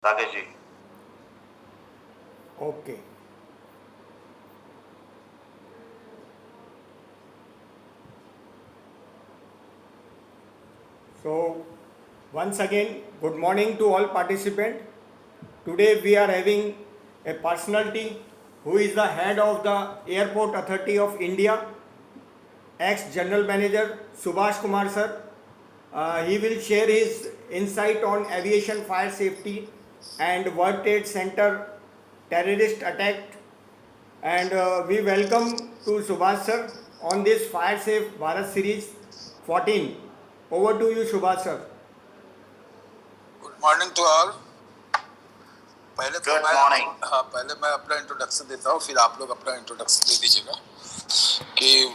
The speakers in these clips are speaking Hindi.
Rakesh ji. Okay. So, once again, good morning to all participants. Today we are having a personality who is the head of the Airport Authority of India, ex-General Manager Subhash Kumar sir. He will share his insight on aviation fire safety and World Trade Center terrorist attack. And we welcome to Subhash sir on this Fire Safe Bharat Series 14. Over to you, Subhash sir. Good morning to all. पहले तो Good मैं morning. पहले मैं अपना इंट्रोडक्शन देता हूँ, फिर आप लोग अपना इंट्रोडक्शन दे दीजिएगा। कि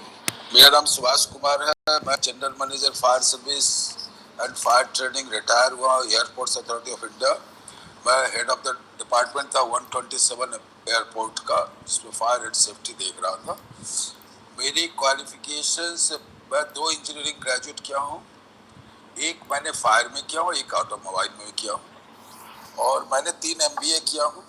मेरा नाम सुभाष कुमार है, मैं general manager fire service and fire training retire हुआ एयरपोर्ट्स अथॉरिटी ऑफ इंडिया। मैं हेड ऑफ द डिपार्टमेंट था 127 एयरपोर्ट का, जिसमें फायर एंड सेफ्टी देख रहा था। मेरी क्वालिफिकेशंस, मैं 2 इंजीनियरिंग ग्रेजुएट किया हूँ, एक मैंने फायर में किया हूँ, एक ऑटोमोबाइल में किया हूँ, और मैंने 3 MBA किया हूँ।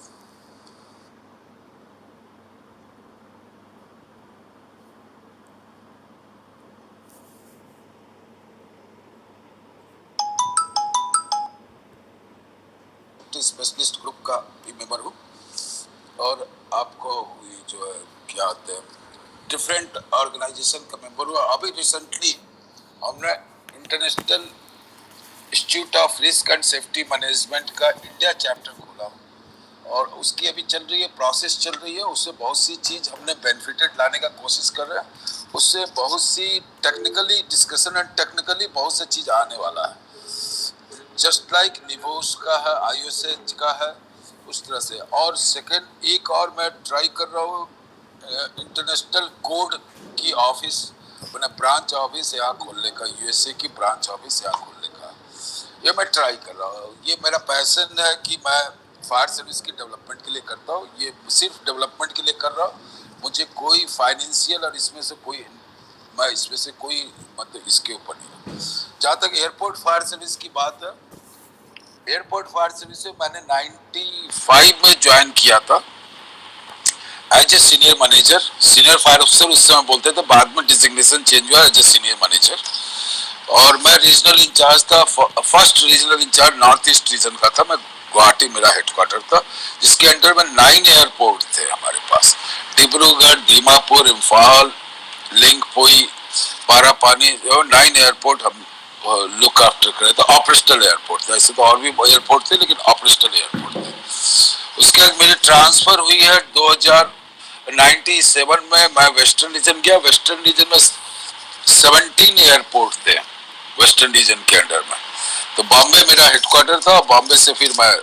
स्पेशलिस्ट ग्रुप का भी मेंबर हूँ, और आपको जो है क्या आते हैं डिफरेंट ऑर्गेनाइजेशन का मेंबर हुआ। अभी रिसेंटली हमने international institute of risk and safety management का इंडिया चैप्टर खोला, और उसकी अभी चल रही है, प्रोसेस चल रही है। उससे बहुत सी चीज़ हमने बेनिफिटेड लाने का कोशिश कर रहे हैं। उससे बहुत सी टेक्निकली डिस्कशन एंड टेक्निकली बहुत सी चीज़ आने वाला है, जस्ट लाइक निवोस का है, IOSH का है, उस तरह से। और सेकंड एक और मैं ट्राई कर रहा हूँ, इंटरनेशनल कोड की ऑफिस, अपना ब्रांच ऑफिस यहाँ खोलने का, USA की ब्रांच ऑफिस यहाँ खोलने का, ये मैं ट्राई कर रहा हूँ। ये मेरा पैशन है कि मैं फायर सर्विस की डेवलपमेंट के लिए करता हूँ, ये सिर्फ डेवलपमेंट के लिए कर रहा हूँ। मुझे कोई फाइनेंशियल और इसमें से कोई, मैं इसमें से कोई मतलब इसके ऊपर नहीं। जहाँ तक एयरपोर्ट फायर सर्विस की बात है, एयरपोर्ट फायर सर्विस में मैंने 95 में ज्वाइन किया था as a senior manager, senior fire officer उस समय बोलते थे, बाद में डिजिग्नेशन चेंज हुआ एज ए सीनियर मैनेजर। और मैं रीजनल इंचार्ज था, first regional incharge north east region का था। मैं गुवाहाटी मेरा हेडक्वार्टर था, जिसके अंडर में 9 एयरपोर्ट थे हमारे पास, डिब्रूगढ़, दीमापुर, इम्फाल, लिंकपोई, पारापानी, 9 एयरपोर्ट हम लुक आफ्टर करे। तो ऑपरेशनल एयरपोर्ट था, ऐसे तो और भी एयरपोर्ट थे, लेकिन ऑपरेशनल एयरपोर्ट थे। उसके बाद मेरी ट्रांसफर हुई है 2097 में, मैं वेस्टर्न रीजन गया। वेस्टर्न रीजन में 17 एयरपोर्ट थे वेस्टर्न रीजन के अंडर में। तो बॉम्बे मेरा हेडक्वार्टर था, बॉम्बे से फिर मैं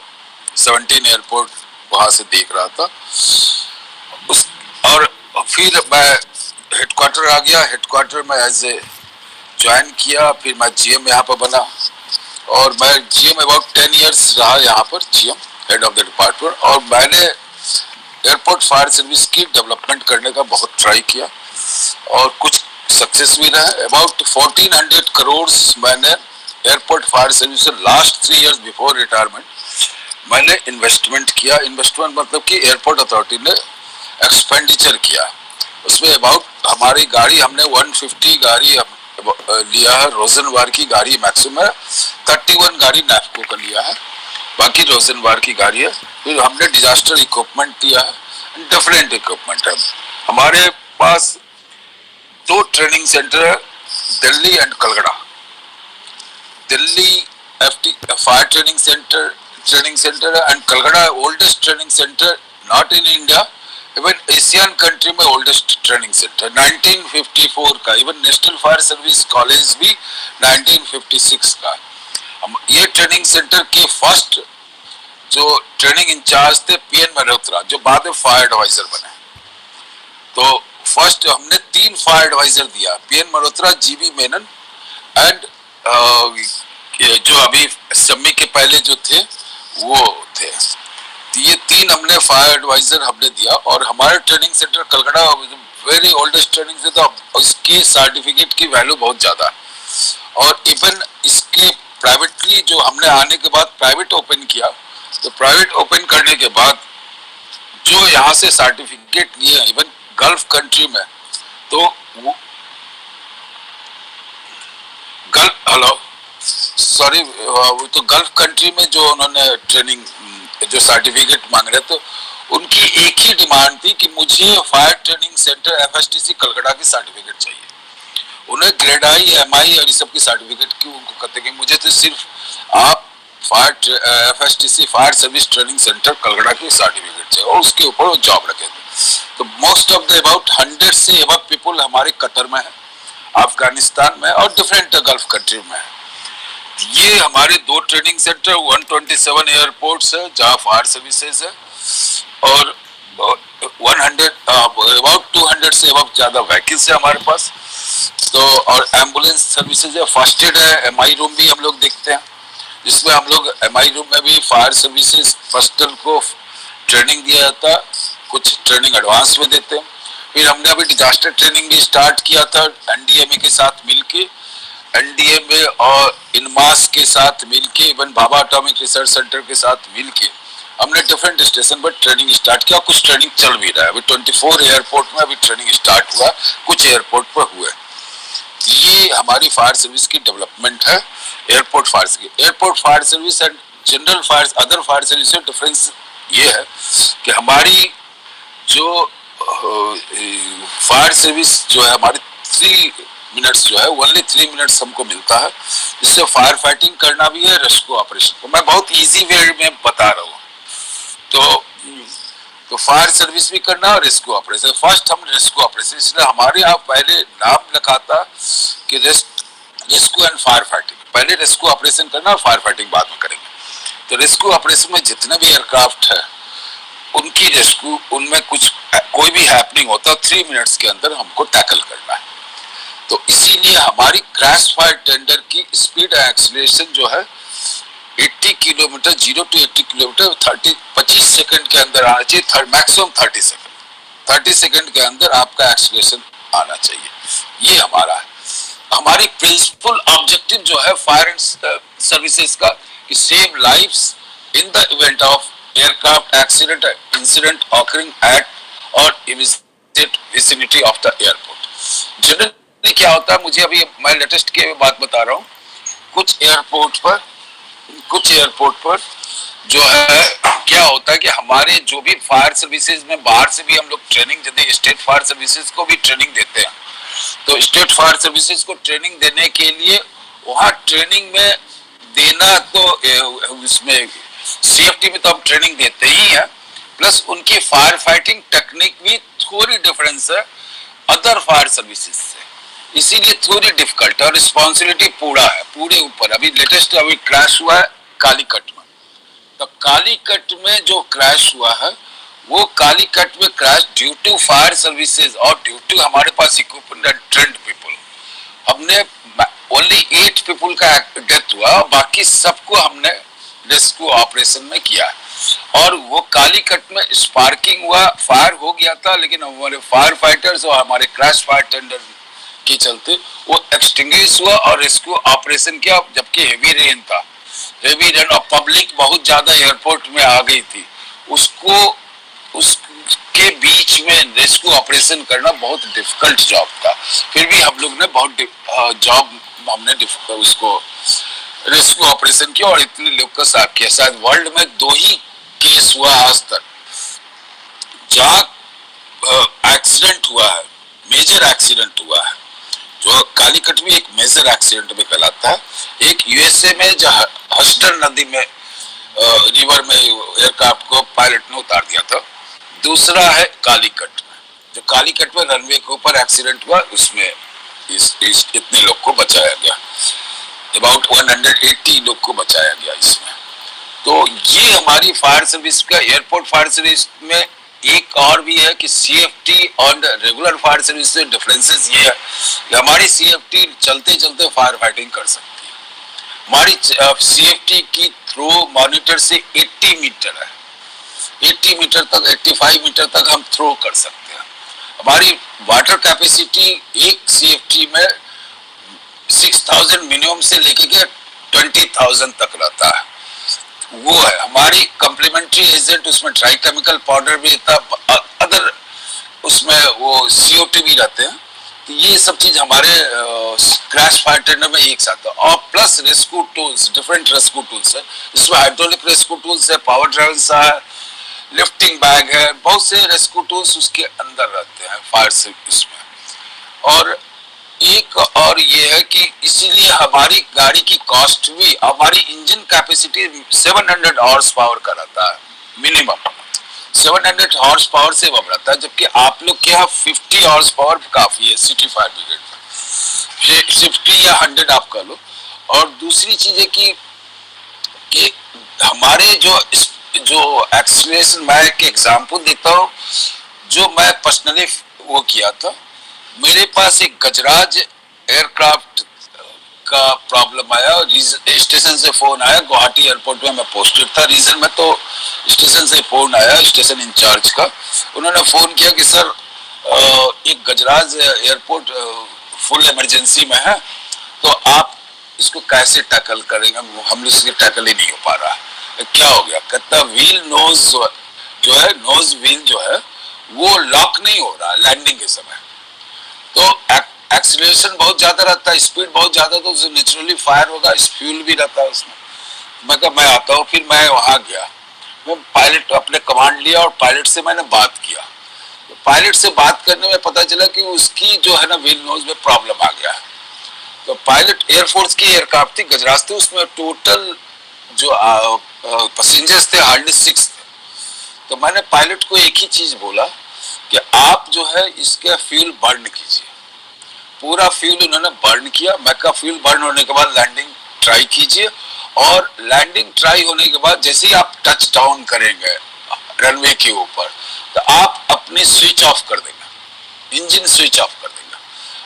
17 एयरपोर्ट वहां से देख रहा था। और फिर मैं हेडक्वार्टर आ गया, हेडक्वार्टर में एज ए ज्वाइन किया, फिर मैं GM यहाँ पर बना, और मैं GM अबाउट 10 ईयर्स रहा यहाँ पर, GM head of the department. और मैंने एयरपोर्ट फायर सर्विस की डेवलपमेंट करने का बहुत ट्राई किया, और कुछ सक्सेस भी रहा। अबाउट 1400 करोड़ मैंने एयरपोर्ट फायर सर्विस से लास्ट 3 इयर्स बिफोर रिटायरमेंट मैंने इन्वेस्टमेंट किया। इन्वेस्टमेंट मतलब कि एयरपोर्ट अथॉरिटी ने एक्सपेंडिचर किया। उसमें अबाउट हमारी गाड़ी, हमने 150 गाड़ी लिया है, रोजनवार की गाड़ी मैक्सिमम है, 31 गाड़ी नैफको का लिया है, बाकी रोजनवार की गाड़ी है। फिर हमने डिजास्टर इक्विपमेंट दिया है, डिफरेंट इक्विपमेंट है। हमारे पास 2 ट्रेनिंग सेंटर है, Delhi and Calcutta. Delhi fire training centre है, and Calcutta oldest training centre, not in India, even Asian country में ओल्डेस्ट ट्रेनिंग सेंटर 1954 का। Even national fire service college भी 1956 का। ये ट्रेनिंग सेंटर के फर्स्ट जो ट्रेनिंग इंचार्ज थे PN मल्होत्रा, जो बाद में फायर एडवाइजर बने। तो फर्स्ट हमने 3 फायर एडवाइजर दिया, PN Malhotra, GB Menon and जो अभी सम्मी के पहले जो थे वो थे। ये 3 हमने फायर एडवाइजर हमने दिया। और हमारे training centre Calcutta very oldest training centre, इसकी सर्टिफिकेट की वैल्यू बहुत ज्यादा है। और इवन इसके प्राइवेटली जो हमने आने के बाद प्राइवेट ओपन किया, तो प्राइवेट ओपन करने के बाद जो यहाँ से सर्टिफिकेट लिए इवन गल्फ कंट्री में, तो गल्फ हेलो सॉरी तो गल्फ कंट्री में जो उन्होंने ट्रेनिंग जो सर्टिफिकेट मांग रहे, तो उनकी एक ही डिमांड थी कि मुझे fire training centre FSTC Calcutta की सर्टिफिकेट चाहिए। उन्हें ग्रेड आई, MI और इस सब की सर्टिफिकेट क्यों उनको कहते कि मुझे तो सिर्फ आप fire FSTC fire service training centre Calcutta की सर्टिफिकेट चाहिए और उसके ऊपर वो जॉब रखे थे। तो मोस्ट ऑफ द अबाउट 100 से अबव पीपल हमारे कतर में है, अफगानिस्तान में और डिफरेंट गल्फ कंट्री में है। ये हमारे 2 ट्रेनिंग सेंटर 127 एयरपोर्ट्स है जहाँ फायर सर्विसेज है और 100 अबाउट 200 से अबव ज्यादा व्हीकल्स है हमारे पास। तो और एम्बुलेंस सर्विसेज है, फर्स्ट एड है, MI रूम भी हम लोग देखते हैं जिसमें हम लोग MI रूम में भी फायर सर्विसेज पर्सनल को ट्रेनिंग दिया जाता है, कुछ ट्रेनिंग एडवांस में देते हैं। फिर हमने अभी डिजास्टर ट्रेनिंग भी स्टार्ट किया था NDMA के साथ मिलके, NDMA और इनमास के साथ मिलके, even Bhabha atomic research centre के साथ मिलके हमने डिफरेंट स्टेशन पर ट्रेनिंग स्टार्ट किया। कुछ ट्रेनिंग चल भी रहा है, अभी 24 एयरपोर्ट में अभी ट्रेनिंग स्टार्ट हुआ, कुछ एयरपोर्ट पर हुआ। ये हमारी फायर सर्विस की डेवलपमेंट है। Airport fire service and general fire other fire service में डिफरेंस ये है कि हमारी जो फायर सर्विस जो है हमारी 3 मिनट्स जो है ओनली 3 मिनट्स हमको मिलता है, जिससे फायर फाइटिंग करना भी है, रेस्क्यू ऑपरेशन को मैं बहुत इजी वे में बता रहा हूँ। तो फायर सर्विस भी करना और रेस्क्यू ऑपरेशन। फर्स्ट हम रेस्क्यू ऑपरेशन, इसलिए हमारे यहाँ पहले नाम लिखा था कि रेस्क्यू एंड फायर फाइटिंग, पहले रेस्क्यू ऑपरेशन करना और फायर फाइटिंग बाद में करेंगे। तो रेस्क्यू ऑपरेशन में जितने भी एयरक्राफ्ट है उनकी रेस्क्यू, उनमें कोई भी हैपनिंग होता है 3 मिनट्स के अंदर हमको टैकल करना है। तो इसीलिए हमारी क्रैश फायर टेंडर की स्पीड एक्सीलरेशन जो है 80 किलोमीटर 0 to 80 किलोमीटर 25 सेकंड के अंदर आना चाहिए, मैक्सिमम 30 सेकंड के अंदर आपका एक्सीलरेशन आना चाहिए। ये हमारा है। हमारी प्रिंसिपल ऑब्जेक्टिव जो है फायर एंड सर्विसेज का कि save lives in the event of aircraft accident incident occurring at or immediate vicinity of the airport. Generally क्या होता है, मुझे अभी मैं लेटेस्ट की बात बता रहा हूँ, कुछ एयरपोर्ट पर जो है क्या होता है कि हमारे जो भी फायर सर्विसेज में बाहर से भी हम लोग ट्रेनिंग देते हैं, स्टेट फायर सर्विसेज को भी ट्रेनिंग देते हैं। तो स्टेट फायर सर्विसेज को ट्रेनिंग देने के लिए वहाँ ट्रेनिंग में देना, तो उसमें CFT में तो हम ट्रेनिंग देते ही हैं, प्लस उनकी फायर फाइटिंग टेक्निक भी थोड़ी डिफरेंस है अदर फायर सर्विसेज से, इसीलिए थोड़ी डिफिकल्ट और रिस्पॉन्सिबिलिटी पूरा है पूरे ऊपर। अभी लेटेस्ट अभी क्रैश हुआ है कालीकट में, तो कालीकट में जो क्रैश हुआ है वो कालीकट में crash due to fire services और ड्यू टू हमारे पास इक्विपमेंट एंड ट्रेंड पीपल। हमने ओनली 8 पीपल का डेथ हुआ, बाकी सबको हमने रेस्क्यू ऑपरेशन में किया और वो कालीकट में स्पार्किंग हुआ, फायर हो गया था, लेकिन हमारे फायर फाइटर्स और हमारे क्रैश फायर टेंडर के चलते वो एक्सटिंग्विश हुआ और रेस्क्यू ऑपरेशन किया, जबकि हेवी रेन था, हेवी रेन और पब्लिक बहुत ज्यादा एयरपोर्ट में आ गई थी। उसके बीच में रेस्क्यू ऑपरेशन करना बहुत डिफिकल्ट जॉब था, फिर भी हम लोग ने बहुत जॉब हमने उसको रेस्क्यू ऑपरेशन किया और इतने लोग का साथ किया। शायद वर्ल्ड में 2 ही केस हुआ आज तक जहाँ एक्सीडेंट हुआ है, मेजर एक्सीडेंट हुआ है, जो कालीकट में एक मेजर एक्सीडेंट में कहलाता है। एक USA में जहाँ हस्टर नदी में रिवर में एयरक्राफ्ट को पायलट ने उतार दिया था, दूसरा है कालीकट में, जो कालीकट में रनवे के ऊपर एक्सीडेंट हुआ, उसमें इतने लोग को बचाया गया, अबाउट 180 लोग को बचाया गया इसमें। तो ये हमारी फायर सर्विस का, एयरपोर्ट फायर सर्विस में एक और भी है कि CFT और रेगुलर फायर सर्विस से डिफरेंसेस ये है कि हमारी CFT चलते चलते फायर फाइटिंग कर सकती है। हमारी CFT की थ्रो मॉनिटर से 80 मीटर है, 80 मीटर तक 85 मीटर तक हम थ्रो कर सकते हैं। हमारी वाटर कैपेसिटी एक CFT में 6000 मिनिमम से लेके के 20,000 तक रहता है। वो है हमारी कम्प्लीमेंट्री एजेंट, उसमें ट्राई केमिकल पाउडर भी था, अदर उसमें वो CO2 भी रहते हैं। तो ये सब चीज हमारे क्रैश फायर टेंडर में एक साथ है। और plus rescue tools, different rescue tools है, इसमें हाइड्रोलिक रेस्क्यू टूल्स है, पावर ड्राइवर्स है, लिफ्टिंग बैग है, बहुत से रेस्क्यू टूल्स उसके अंदर रहते हैं फायर सर्विस में। और एक और ये है कि इसीलिए हमारी गाड़ी की कॉस्ट भी, हमारी इंजन कैपेसिटी 700 हॉर्स पावर का रहता है मिनिमम, 700 हॉर्स पावर से कम रहता है, जबकि आप लोग के यहाँ 50 हॉर्स पावर काफी है सिटी फायर ब्रिगेड में, 50 या 100 आप कह लो। और दूसरी चीज है कि हमारे जो एक्सीलरेशन, मैं एक एग्जांपल देता हूँ जो मैं पर्सनली वो किया था। मेरे पास एक गजराज एयरक्राफ्ट का प्रॉब्लम आया, स्टेशन से फोन आया, गुवाहाटी एयरपोर्ट में मैं पोस्टेड था रीजन में, तो स्टेशन से फोन आया स्टेशन इंचार्ज का। उन्होंने फोन किया कि सर एक गजराज एयरपोर्ट फुल इमरजेंसी में है, तो आप इसको कैसे टैकल करेंगे, हम लोग से टैकल ही नहीं हो पा रहा है। क्या हो गया? कहता व्हील नोज जो है, नोज व्हील जो है वो लॉक नहीं हो रहा लैंडिंग के समय, तो एक्सीलरेशन बहुत ज्यादा रहता है, स्पीड बहुत ज्यादा, तो उसे नेचुरली फायर होगा, फ्यूल भी रहता है उसमें। मैं कहा मैं आता हूँ। फिर मैं वहां गया, मैं पायलट अपने कमांड लिया और पायलट से मैंने बात किया। तो पायलट से बात करने में पता चला कि उसकी जो है ना व्हील नोज में प्रॉब्लम आ गया है। तो पायलट एयरफोर्स की एयरक्राफ्ट थी, गजराज थी, उसमें टोटल जो पैसेंजर्स थे हार्डली 6 थे। तो मैंने पायलट को एक ही चीज बोला कि आप जो है इसका फ्यूल बर्न कीजिए। पूरा फ्यूल उन्होंने बर्न किया। मैं का फ्यूल बर्न होने के बाद लैंडिंग ट्राई कीजिए, और लैंडिंग ट्राई होने के बाद जैसे ही आप टच डाउन करेंगे रनवे के ऊपर, तो आप अपने स्विच ऑफ कर देंगे, इंजन स्विच ऑफ कर देंगे,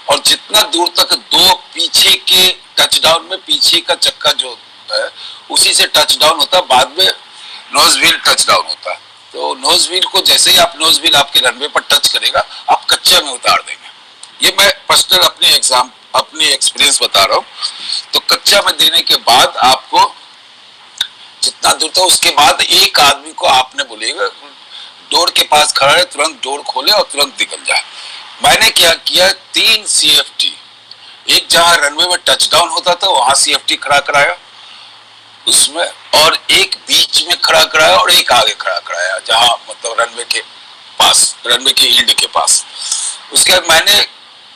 और जितना दूर तक दो पीछे के टच डाउन में पीछे का चक्का जो है उसी से टच डाउन होता है, बाद में नोज व्हील टच डाउन होता है। तो नोज व्हील को जैसे ही आप नोज व्हील आपके रनवे पर टच करेगा, आप कच्चे में उतार देंगे। ये मैं पर्सनल अपनी एक्सपीरियंस बता रहा हूँ। तो कच्चा में देने के बाद आपको जितना दूर था, उसके बाद एक आदमी को आपने बोलेगा डोर के पास खड़ा है, तुरंत डोर खोले और तुरंत निकल जाए। मैंने क्या किया, 3 CFT, एक जहां रनवे में टच डाउन होता था वहां CFT खड़ा कराया उसमें, और एक बीच में खड़ा कराया और एक आगे खड़ा कराया जहां मतलब रनवे के पास, रनवे के एंड के पास। उसके बाद मैंने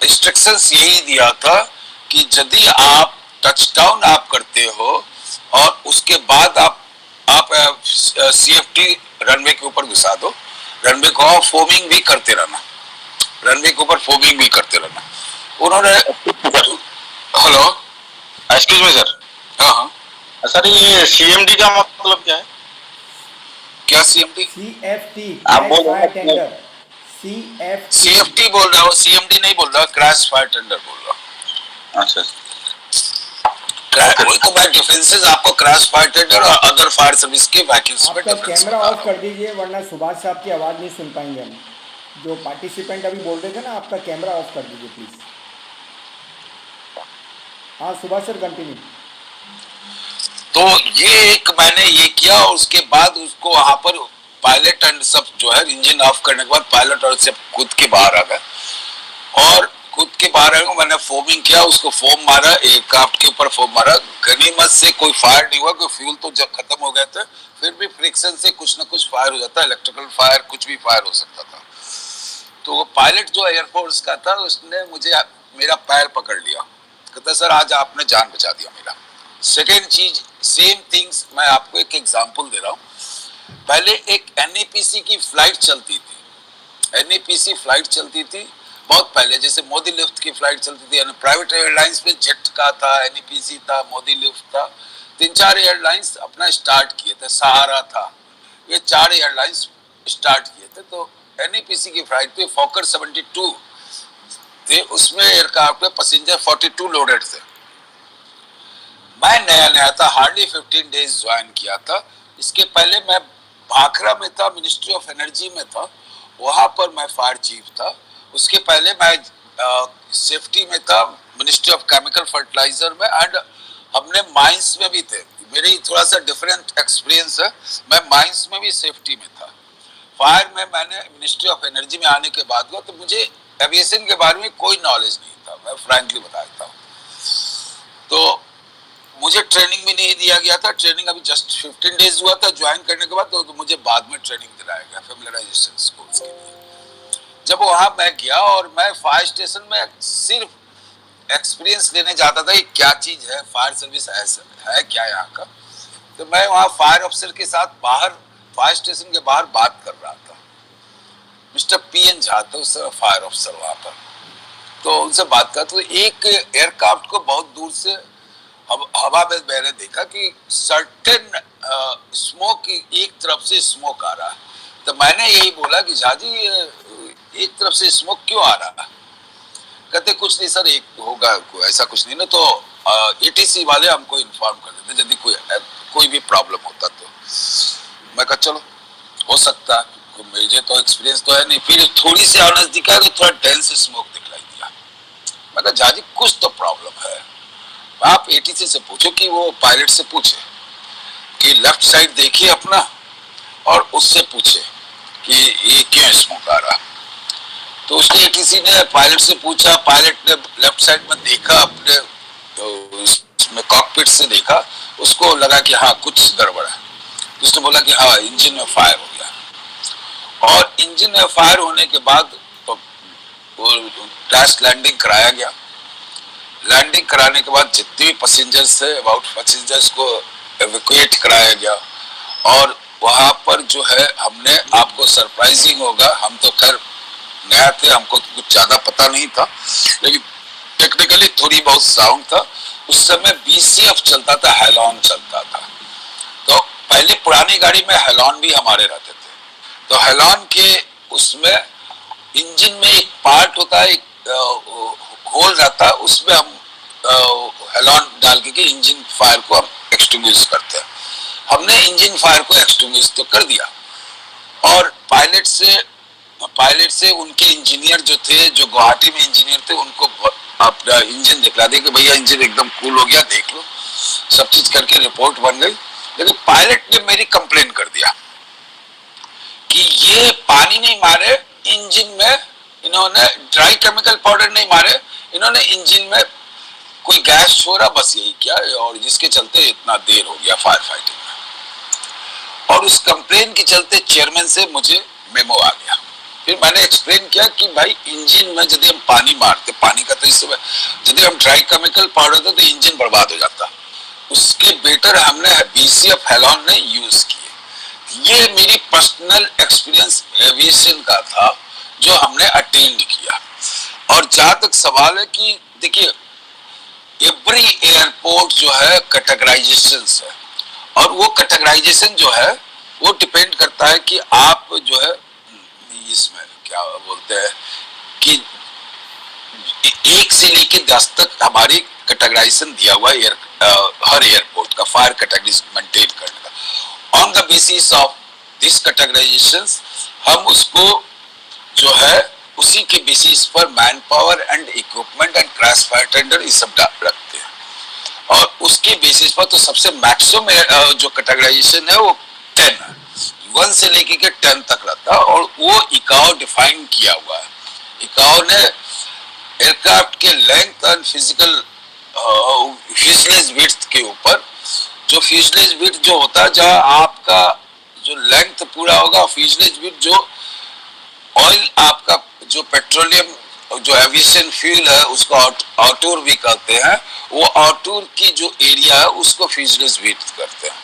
इंस्ट्रक्शंस यही दिया था कि यदि आप टच डाउन आप करते हो और उसके बाद आप CFT रनवे के ऊपर घुसा दो, रनवे को फोमिंग भी करते रहना, रनवे के ऊपर फोमिंग भी करते रहना। उन्होंने हेलो एक्सक्यूज मी सर। हाँ हाँ सर ये CMD का मतलब क्या है? क्या CMD? CFT आप बोल क्रैश रहे फायर हैं टेंडर, CFT। CFT बोल रहा हूँ, CMD नहीं बोल रहा, क्रैश फायर टेंडर बोल रहा हूँ। अच्छा तो मैं डिफरेंसेस आपको क्रैश फायर टेंडर और अदर फायर सर्विस के वैकेंसी में आपका डिफरेंस कैमरा बता ऑफ रहा कर हूँ। दीजिए, वरना सुभाष साहब की आवाज़ नहीं सुन पाएंगे हम। जो पार्टिसिपेंट अभी बोल रहे थे ना, आपका कैमरा ऑफ कर दीजिए प्लीज़। हाँ सुभाष सर, कंटिन्यू। तो ये एक मैंने ये किया, और उसके बाद उसको वहां पर पायलट एंड सब जो है इंजन ऑफ करने के बाद पायलट और सब खुद के बाहर आ गए, और खुद के बाहर आए मैंने फोमिंग किया, उसको फोम मारा, एयरक्राफ्ट के ऊपर फोम मारा। गनीमत से कोई फायर नहीं हुआ, कोई फ्यूल तो जब खत्म हो गए थे, फिर भी फ्रिक्शन से कुछ ना कुछ फायर हो जाता है, इलेक्ट्रिकल फायर कुछ भी फायर हो सकता था। तो वो पायलट जो एयरफोर्स का था उसने मुझे मेरा पैर पकड़ लिया, कहता सर आज आपने जान बचा दिया मेरा। सेकेंड चीज सेम थिंग्स, मैं आपको एक एग्जांपल दे रहा हूँ। पहले एक NAPC की फ्लाइट चलती थी, NAPC फ्लाइट चलती थी बहुत पहले, जैसे मोदी लिफ्ट की फ्लाइट चलती थी, यानी प्राइवेट एयरलाइंस में जेट का था, NAPC था, मोदी लिफ्ट था, 3-4 एयरलाइंस अपना स्टार्ट किए थे, सहारा था, ये 4 एयरलाइंस स्टार्ट किए थे। तो NAPC की फ्लाइट पे फोकर 72 थे, उसमें एयरक्राफ्ट में पैसेंजर 42 लोडेड थे। मैं नया था, हार्डली 15 डेज ज्वाइन किया था। इसके पहले मैं भाखड़ा में था, मिनिस्ट्री ऑफ एनर्जी में था, वहां पर मैं फायर चीफ था। उसके पहले मैं सेफ्टी में था, मिनिस्ट्री ऑफ केमिकल फर्टिलाइजर में, एंड हमने माइंस में भी थे, मेरी थोड़ा सा डिफरेंट एक्सपीरियंस है। मैं माइंस में भी सेफ्टी में था, फायर में मैंने मिनिस्ट्री ऑफ एनर्जी में आने के बाद हुआ, तो मुझे एविएशन के बारे में कोई नॉलेज नहीं था, मैं फ्रैंकली बताता हूँ। तो मुझे ट्रेनिंग भी नहीं दिया गया था, ट्रेनिंग अभी जस्ट 15 डेज हुआ था ज्वाइन करने के बाद, तो मुझे बाद में ट्रेनिंग दिलाया गया फेमिलराइजेशन स्कूल्स के लिए। जब वहां मैं गया और मैं फायर स्टेशन में सिर्फ एक्सपीरियंस लेने जाता था कि क्या चीज है फायर सर्विस, ऐसा है क्या यहाँ का। तो मैं वहाँ फायर अफसर के साथ बाहर फायर स्टेशन के बाहर बात कर रहा था। मिस्टर PN झा थे उस समय फायर अफसर वहां पर, तो उनसे बात कर, तो एक एयरक्राफ्ट को बहुत दूर से हवा में मैंने देखा कि सर्टेन स्मोक, एक तरफ से स्मोक आ रहा है। तो मैंने यही बोला कि झा जी एक तरफ से स्मोक क्यों आ रहा है? कहते कुछ नहीं सर, एक होगा ऐसा कुछ नहीं ना, तो ATC वाले हमको इन्फॉर्म कर देते यदि कोई भी प्रॉब्लम होता तो। मैं कहा चलो हो सकता है, मुझे तो एक्सपीरियंस तो है नहीं। फिर थोड़ी सी और नजदीक आया तो थोड़ा डेंस स्मोक दिखलाई दिया। मैं कहा झा जी कुछ तो प्रॉब्लम है, आप ATC से पूछो, कि वो पायलट से पूछे कि लेफ्ट साइड देखिए अपना और उससे पूछे कि ये क्यों स्मोक आ रहा। तो उसने ATC ने पायलट से पूछा, पायलट ने लेफ्ट साइड में देखा, अपने उसमें कॉकपिट से देखा, उसको लगा कि हाँ कुछ गड़बड़ है। तो उसने बोला कि हाँ इंजन में फायर हो गया। और इंजन में फायर होने के बाद तो वो क्रैश लैंडिंग कराया गया। लैंडिंग कराने के बाद जितने भी पैसेंजर्स थे, अबाउट पैसेंजर्स को एवैक्यूएट कराया गया। और वहां पर जो है हमने, आपको सरप्राइजिंग होगा, हम तो खैर नया थे, हमको तो कुछ ज्यादा पता नहीं था, लेकिन टेक्निकली थोड़ी बहुत साउंड था। उस समय BCF चलता था, हेलॉन चलता था। तो पहले पुरानी गाड़ी में हेलॉन भी हमारे रहते थे, तो हेलॉन के उसमें इंजन में एक पार्ट होता है, एक होल रहता है, उसमें हम हेलॉन डाल के इंजन फायर को हम एक्सटिंग्विश करते हैं। हमने इंजन फायर को एक्सटिंग्विश तो कर दिया, और पायलट से उनके इंजीनियर जो थे, जो गुवाहाटी में इंजीनियर थे, उनको अपना इंजन दिखला दे कि भैया इंजन एकदम कूल हो गया, देख लो, सब चीज करके रिपोर्ट बन गई। लेकिन पायलट ने मेरी कंप्लेन कर दिया कि ये पानी नहीं मारे इंजन में, इन्होंने ड्राई केमिकल पाउडर नहीं मारे, इन्होंने इंजन में कोई गैस छोड़ा, बस यही क्या, और जिसके चलते इतना देर हो गया फायर फाइटिंग में। और उस कंप्लेन के चलते चेयरमैन से मुझे मेमो आ गया। फिर मैंने एक्सप्लेन किया कि भाई इंजन में यदि हम पानी मारते, पानी का तो इस समय यदि हम ड्राई केमिकल पाउडर तो इंजन बर्बाद हो जाता, उसके बेटर हमने BCF हेलॉन ने यूज किए। ये मेरी पर्सनल एक्सपीरियंस एविएशन का था जो हमने अटेंड किया। और जहां तक सवाल है कि देखिए एवरी एयरपोर्ट जो है कैटेगराइजेशन है, और वो कैटेगराइजेशन जो है वो डिपेंड करता है कि आप जो है इसमें क्या बोलते हैं कि 1 से लेके 10 तक हमारी कैटेगराइजेशन दिया हुआ है हर एयरपोर्ट का, फायर कैटेगरी मेंटेन करने का। On the basis of this categorisations हम उसको जो है उसी के बेसिस पर manpower and equipment and crash fire tender ये सब रखते हैं, और उसके बेसिस पर तो सबसे मैक्सिमम जो कैटेगराइजेशन है वो 10 है, 1 से लेके के 10 तक रहता है। और वो ICAO डिफाइन किया हुआ है। ICAO ने एयरक्राफ्ट के length and physical fuselage width के ऊपर, जो फ्यूजलेज विड्थ जो होता है, जहां आपका जो लेंथ पूरा होगा, फ्यूजलेज विड्थ जो ऑयल आपका जो पेट्रोलियम जो एविएशन फ्यूल है उसको आउटडोर भी कहते हैं, वो आउटडोर की जो एरिया है उसको फ्यूजलेज विड्थ करते हैं।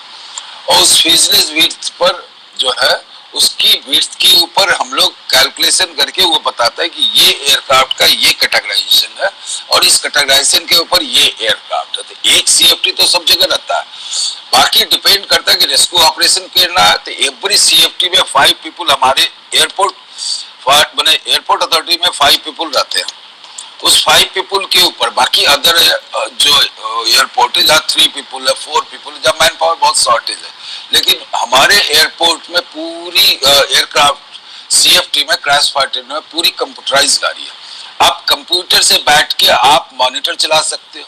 और उस फ्यूजलेज विड्थ पर जो है उसकी विड्थ के ऊपर हम लोग कैलकुलेशन करके वो बताता है कि ये एयरक्राफ्ट का ये कैटेगराइजेशन है और इस कैटेगराइजेशन के ऊपर ये एयरक्राफ्ट है। तो एक CFT तो सब जगह रहता है, बाकी डिपेंड करता है कि रेस्क्यू ऑपरेशन करना है तो एवरी CFT में 5 पीपल, हमारे एयरपोर्ट अथॉरिटी में 5 पीपल रहते हैं। उस 5 पीपल के ऊपर बाकी अदर जो एयरपोर्ट है जहाँ 3 पीपल है, 4 पीपल, जहाँ मैन पावर बहुत शॉर्टेज है। लेकिन हमारे एयरपोर्ट में पूरी एयरक्राफ्ट CFT में, क्रैश फाइटर में पूरी कंप्यूटराइज गाड़ी है। आप कंप्यूटर से बैठ के आप मॉनिटर चला सकते हो,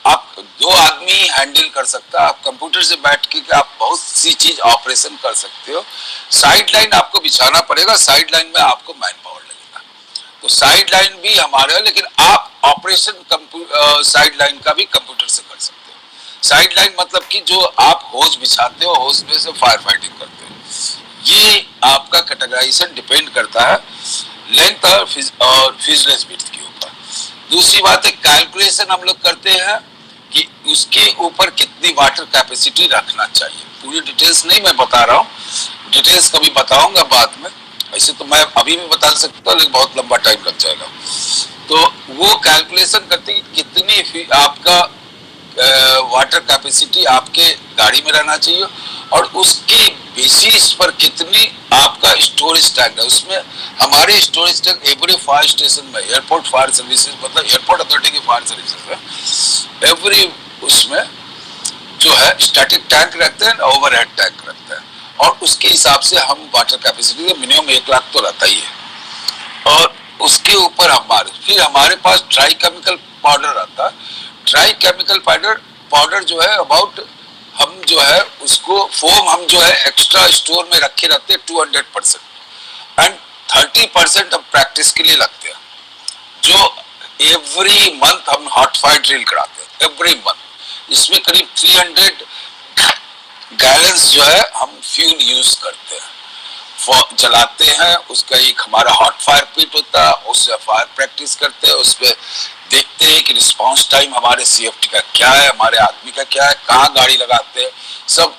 आप 2 आदमी हैंडल कर सकता है। आप कंप्यूटर से बैठ के आप बहुत सी चीज ऑपरेशन कर सकते हो। साइड लाइन आपको बिछाना पड़ेगा, साइड लाइन में आपको मैन पावर लगेगा। तो साइड लाइन भी हमारा है, लेकिन आप ऑपरेशन साइड लाइन का भी कंप्यूटर से कर सकते हो। साइड लाइन मतलब कि जो आप होज बिछाते हो, होज में से फायर फाइटिंग करते हो। ये आपका कैटेगराइजेशन डिपेंड करता है लेंथ और फिजलेस विड्थ के ऊपर। दूसरी बात है, कैलकुलेशन हम लोग करते हैं कि उसके ऊपर कितनी वाटर कैपेसिटी रखना चाहिए। पूरी डिटेल्स नहीं मैं बता रहा हूँ, डिटेल्स कभी बताऊंगा बाद में। ऐसे तो मैं अभी भी बता सकता हूँ, लेकिन बहुत लंबा टाइम लग जाएगा। तो वो कैलकुलेशन करते हैं कि कितनी आपका वाटर कैपेसिटी आपके गाड़ी में रहना चाहिए और उसके बेसिस पर कितनी आपका स्टोरेज टैंक है। उसमें हमारे storage tank every fire station में, एयरपोर्ट फायर सर्विसेज मतलब एयरपोर्ट अथॉरिटी की फायर सर्विसेज में एवरी उसमें जो है स्टैटिक टैंक रखते हैं, ओवरहेड टैंक रखते हैं और उसके हिसाब से हम वाटर कैपेसिटी का मिनिमम 1 लाख तो रहता ही है। और उसके ऊपर फिर हमारे पास ड्राई केमिकल पाउडर आता है। ड्राई केमिकल पाउडर जो है अबाउट हम जो है उसको फोम हम जो है एक्स्ट्रा स्टोर में रखे रहते हैं 200% एंड 30% हम प्रैक्टिस के लिए लगते हैं। जो एवरी मंथ हम हॉट फायर ड्रिल कराते हैं एवरी मंथ। इसमें करीब 300 गैलन्स जो है हम फ्यूल यूज करते हैं, जलाते हैं। उसका एक हमारा हॉट फायर पिट होता है, उससे फायर प्रैक्टिस करते हैं। उस पर देखते हैं कि रिस्पांस टाइम हमारे सीएफटी का क्या है, हमारे आदमी का क्या है, कहाँ गाड़ी लगाते हैं, सब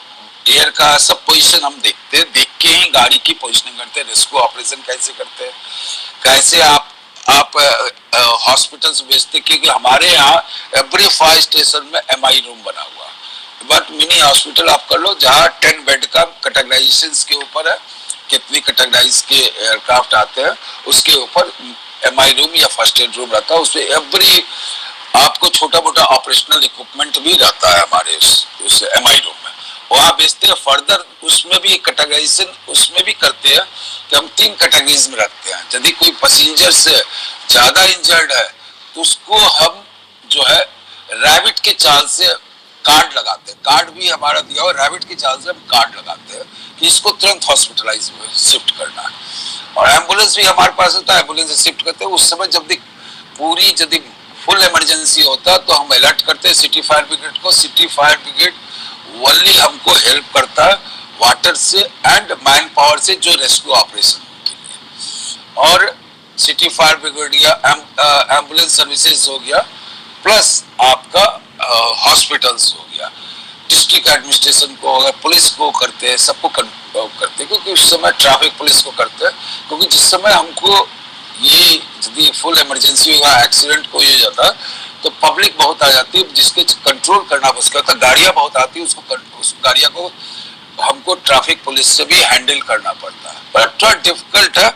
एयर का सब पोजीशन हम देखते हैं। देख के ही गाड़ी की पोजीशनिंग करते हैं। रेस्क्यू ऑपरेशन कैसे करते हैं, कैसे आप हॉस्पिटल्स भेजते, क्योंकि हमारे यहाँ एवरी फायर स्टेशन में एमआई रूम बना हुआ है। बट मिनी हॉस्पिटल आप कर लो जहाँ 10 बेड का कैटेगराइजेशन के ऊपर है, कितनी कैटेगराइज के एयरक्राफ्ट आते हैं उसके ऊपर एमआई रूम या फर्स्ट एड रूम रहता है। उसमें एवरी आपको छोटा मोटा ऑपरेशनल इक्विपमेंट भी रहता है हमारे उस एमआई रूम में, वहाँ बेचते हैं। फर्दर उसमें भी कैटेगराइजेशन उसमें भी करते हैं कि हम 3 कैटेगरीज में रखते हैं। यदि कोई पैसेंजर से ज्यादा इंजर्ड है तो उसको हम जो है रैबिट के चाल से कार्ड लगाते हैं। कार्ड भी हमारा दिया हुआ, रैबिट की चाल से हम कार्ड लगाते हैं कि इसको तुरंत हॉस्पिटलाइज में शिफ्ट करना है। और एम्बुलेंस भी हमारे पास होता है, एम्बुलेंस से शिफ्ट करते हैं। उस समय जब पूरी यदि फुल इमरजेंसी होता है तो हम अलर्ट करते हैं सिटी फायर ब्रिगेड को। सिटी फायर ब्रिगेड ओनली हमको हेल्प करता है वाटर से एंड मैन पावर से जो रेस्क्यू ऑपरेशन के लिए। और सिटी फायर ब्रिगेड या एम्बुलेंस सर्विसेज हो गया, प्लस आपका हॉस्पिटल्स हो गया, डिस्ट्रिक्ट एडमिनिस्ट्रेशन को अगर पुलिस को करते हैं, सबको करते हैं। क्योंकि उस समय ट्रैफिक पुलिस को करते हैं, क्योंकि जिस समय हमको ये यदि फुल इमरजेंसी हुआ, एक्सीडेंट को ये जाता तो पब्लिक बहुत आ जाती है, जिसके कंट्रोल करना मुश्किल होता है। गाड़ियां बहुत आती है, उस गाड़ियां को हमको ट्रैफिक पुलिस से भी हैंडल करना पड़ता है। पर थोड़ा डिफिकल्ट है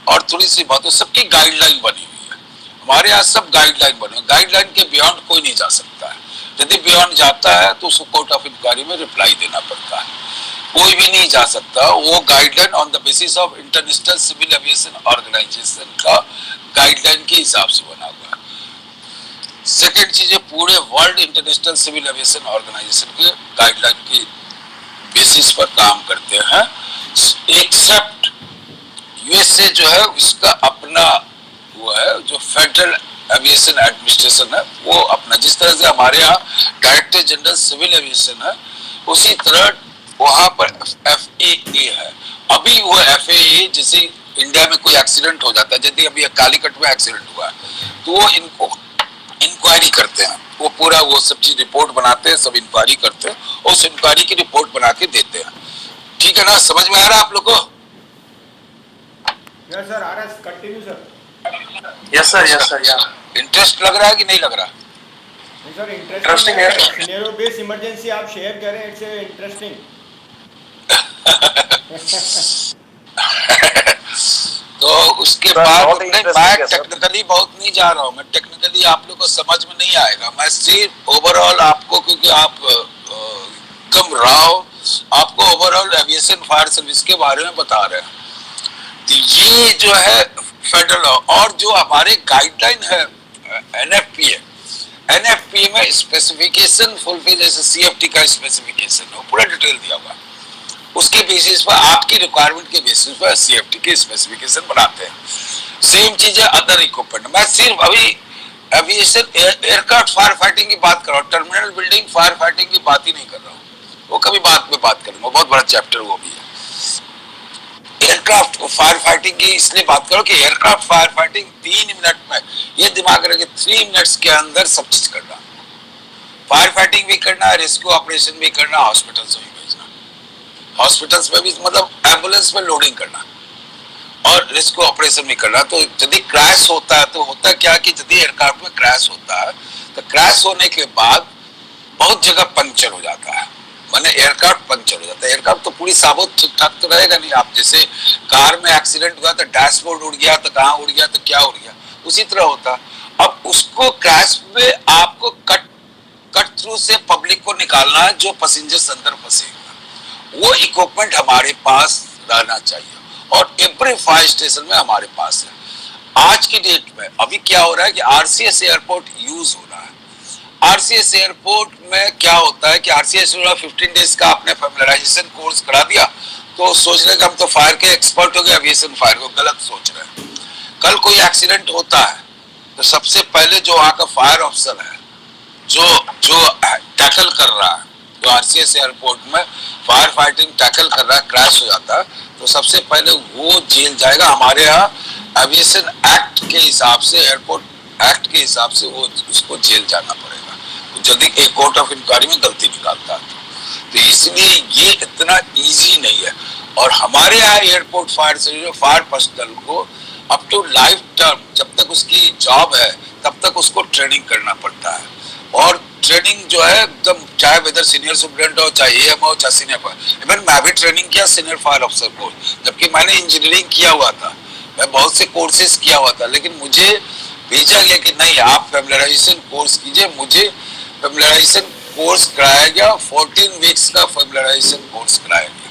और थोड़ी सी बात है। सबकी गाइडलाइन बनी हुई है हमारे यहाँ, सब गाइडलाइन बने। गाइडलाइन के बियॉन्ड कोई नहीं जा सकता है। यदि बियॉन्ड जाता है तो उसको कोर्ट ऑफ इंक्वायरी में रिप्लाई देना पड़ता है। कोई भी नहीं जा सकता। वो guideline on the basis of International Civil Aviation Organization का गाइडलाइन के हिसाब से बना हुआ है। सेकेंड चीज है, पूरे world International Civil Aviation Organization के गाइडलाइन की बेसिस पर काम करते हैं। एक्सेप्ट यूएसए जो है उसका अपना वो है, जो फेडरल एविएशन एडमिनिस्ट्रेशन है वो अपना, जिस तरह से हमारे यहाँ डायरेक्टर जनरल सिविल एविएशन है उसी तरह वहां पर FAA है। अभी वो FAA जैसे इंडिया में कोई एक्सीडेंट हो जाता है, यदि अभी कालीकट में एक्सीडेंट हुआ है तो वो इनको इंक्वायरी करते हैं। वो पूरा वो सब चीज रिपोर्ट बनाते हैं, सब इंक्वायरी करते हैं, उस इंक्वायरी की रिपोर्ट बना के देते हैं। ठीक है ना, समझ में आ रहा है आप लोग को? यस सर, आ रहा है, कंटिन्यू सर। यस सर या इंटरेस्ट लग रहा है कि नहीं लग रहा? सर इंटरेस्टिंग है। सिनेरियो बेस्ड इमरजेंसी आप शेयर करें, इट्स इंटरेस्टिंग। तो उसके बाद मैं टेक्निकली बहुत नहीं जा रहा हूँ। मैं टेक्निकली आप लोग को समझ में नहीं आएगा। मैं सिर्फ ओवरऑल आपको, क्योंकि आप कम राव, आपको ओवरऑल एविएशन फायर सर्विस के बारे में बता रहे हैं। तो ये जो है फेडरल और जो हमारे गाइडलाइन है NFPA, एनएफपी में स्पेसिफिकेशन फुलफिल, जैसे सीएफटी का स्पेसिफिकेशन हो, पूरा डिटेल दिया हुआ है। उसके बेसिस पर आपकी रिक्वायरमेंट के बेसिस पर सीएफटी के स्पेसिफिकेशन बनाते हैं। सेम चीज है अदर इक्विपमेंट। मैं सिर्फ अभी एविएशन एयरक्राफ्ट फायर फाइटिंग की बात कर रहा हूँ, टर्मिनल बिल्डिंग फायर फाइटिंग की बात ही नहीं कर रहा हूँ, वो कभी बाद में बात करूंगा, बहुत बड़ा चैप्टर वो भी है। एयरक्राफ्ट फायर फाइटिंग की इसलिए बात करो कि एयरक्राफ्ट फायर फाइटिंग 3 मिनट में, ये दिमाग रखे 3 मिनट्स के अंदर सब चीज करना, फायर फाइटिंग भी करना, रेस्क्यू ऑपरेशन भी करना, हॉस्पिटल्स में भेजना, हॉस्पिटल्स में भी मतलब एम्बुलेंस में लोडिंग करना और रेस्क्यू ऑपरेशन भी करना। तो यदि क्रैश होता है तो होता क्या कि यदि एयरक्राफ्ट में क्रैश होता है तो क्रैश होने के बाद बहुत जगह पंक्चर हो जाता है, माने एयरक्राफ्ट पंक्चर हो जाता है। एयरक्राफ्ट तो पूरी साबुत ठीक ठाक तो रहेगा नहीं। आप जैसे कार में एक्सीडेंट हुआ तो डैशबोर्ड उड़ गया तो कहाँ उड़ गया तो क्या उड़ गया, उसी तरह होता। अब उसको क्रैश में आपको कट थ्रू से पब्लिक को निकालना है, जो पैसेंजर्स अंदर फंसे, वो इक्विपमेंट हमारे पास रहना चाहिए और एवरी फायर स्टेशन में हमारे पास है। आज की डेट में अभी क्या हो रहा है कि आरसीएस एयरपोर्ट यूज हो रहा है। आरसीएस एयरपोर्ट में क्या होता है कि आरसीएस 15 डेज का आपने फैमिलियराइजेशन कोर्स करा दिया तो सोच रहे कि हम तो फायर के एक्सपर्ट हो गए एविएशन फायर को, गलत सोच रहे हैं। कल कोई एक्सीडेंट होता है तो सबसे पहले जो वहां का फायर ऑफिसर है जो टैकल कर रहा है, जो आरसीएस एयरपोर्ट में फायर फाइटिंग टैकल कर रहा है, क्रैश हो जाता है तो सबसे पहले वो जेल जाएगा। हमारे यहाँ एविएशन एक्ट के हिसाब से, एयरपोर्ट एक्ट के हिसाब से वो उसको जेल जाना पड़ेगा यदि एक कोर्ट ऑफ इंक्वायरी में गलती निकालता है तो इसलिए ये इतना इजी नहीं है। और हमारे यहाँ एयरपोर्ट फायर से फायर पर्सनल को अप टू लाइफ टर्म, जब तक उसकी जॉब है तब तक उसको ट्रेनिंग करना पड़ता है। और ट्रेनिंग जो है एकदम, चाहे वेदर सीनियर सुपरिटेंडेंट हो, चाहे एएम हो, चाहे सीनियर फायर, इवन मैं भी ट्रेनिंग किया सीनियर फायर ऑफिसर को, जबकि मैंने इंजीनियरिंग किया हुआ था, मैं बहुत से कोर्सेज किया हुआ था, लेकिन मुझे भेजा गया कि नहीं आप फैमिलियराइजेशन कोर्स कीजिए। मुझे फैमिलियराइजेशन कोर्स कराया गया, 14 वीक्स का फैमिलियराइजेशन कोर्स कराया गया।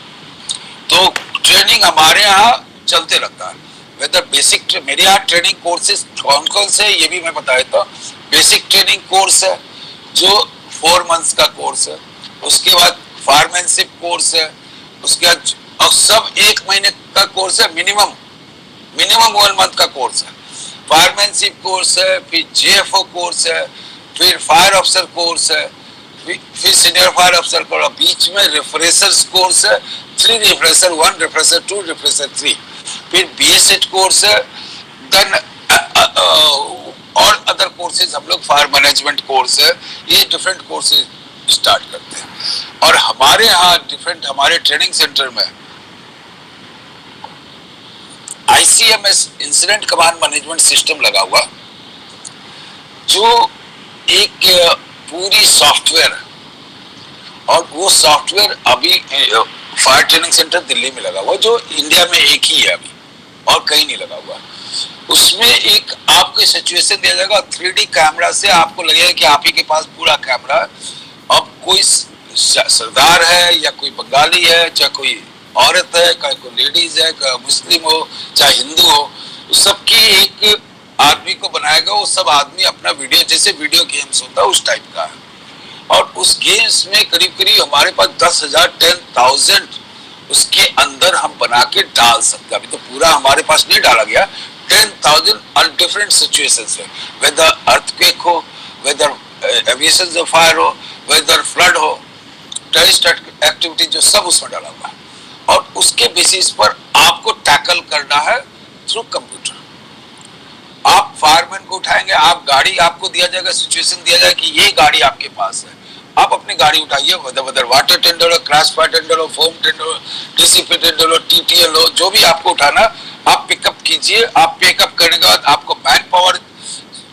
तो ट्रेनिंग हमारे यहाँ चलते रहता है। वेदर बेसिक, मेरे यहाँ ट्रेनिंग कोर्सेज कौन कौन से ये भी मैं बता देता हूँ। बेसिक ट्रेनिंग कोर्स है जो 4 मंथ्स का कोर्स है, उसके बाद फायरमैनशिप कोर्स है, उसके बाद और सब 1 महीने का कोर्स है, मिनिमम 1 मंथ का कोर्स है। फायरमैनशिप कोर्स है, फिर जेएफओ कोर्स है, फिर फायर ऑफिसर कोर्स है, फिर सीनियर फायर ऑफिसर कोर्स, बीच में रिफ्रेशर्स कोर्स है, 3 रिफ्रेशर 1, रिफ्रेशर 2, रिफ्रेशर 3, फिर बीएसएट कोर्स है, देन और अदर कोर्सेज हम लोग फायर मैनेजमेंट कोर्स है, ये डिफरेंट कोर्सेज स्टार्ट करते हैं। और हमारे यहाँ डिफरेंट, हमारे ट्रेनिंग सेंटर में आईसीएमएस इंसिडेंट कमांड मैनेजमेंट सिस्टम लगा हुआ, जो एक पूरी सॉफ्टवेयर है। और वो सॉफ्टवेयर अभी फायर ट्रेनिंग सेंटर दिल्ली में लगा हुआ, जो इंडिया में एक ही है अभी और कहीं नहीं लगा हुआ। उसमें एक आपको सिचुएशन दिया जाएगा, 3D कैमरा से आपको लगेगा कि आप ही के पास पूरा कैमरा है। अब कोई सरदार है या कोई बंगाली है, चाहे कोई औरत है, चाहे कोई लेडीज है, चाहे मुस्लिम हो, चाहे हिंदू हो, सबकी एक आदमी को बनाएगा। वो सब आदमी अपना वीडियो, जैसे वीडियो गेम्स होता है उस टाइप का है। और उस गेम्स में करीब करीब हमारे पास 10,000 10,000 उसके अंदर हम बना के डाल सकते हैं। अभी तो पूरा हमारे पास नहीं डाला गया, 10,000 और डिफरेंट सिचुएशंस में, वेदर अर्थक्वेक हो, वेदर एविएशन फायर हो, वेदर फ्लड हो, टेररिस्ट एक्टिविटी, जो सब उसमें डाला हुआ है। और उसके बेसिस पर आपको टैकल करना है थ्रू कंप्यूटर। आप फायरमैन को उठाएंगे, आप गाड़ी, आपको दिया जाएगा, सिचुएशन दिया जाएगा कि ये गाड़ी आपके पास है, आप अपनी गाड़ी उठाइए, वेदर वाटर टेंडर हो, क्रैश फायर टेंडर हो, फोम टेंडर हो, टीसीपी टेंडर हो, टीटीएल हो, जो भी आपको उठाना, आप पिकअप कीजिए। आप पिकअप करने के बाद आपको मैन पावर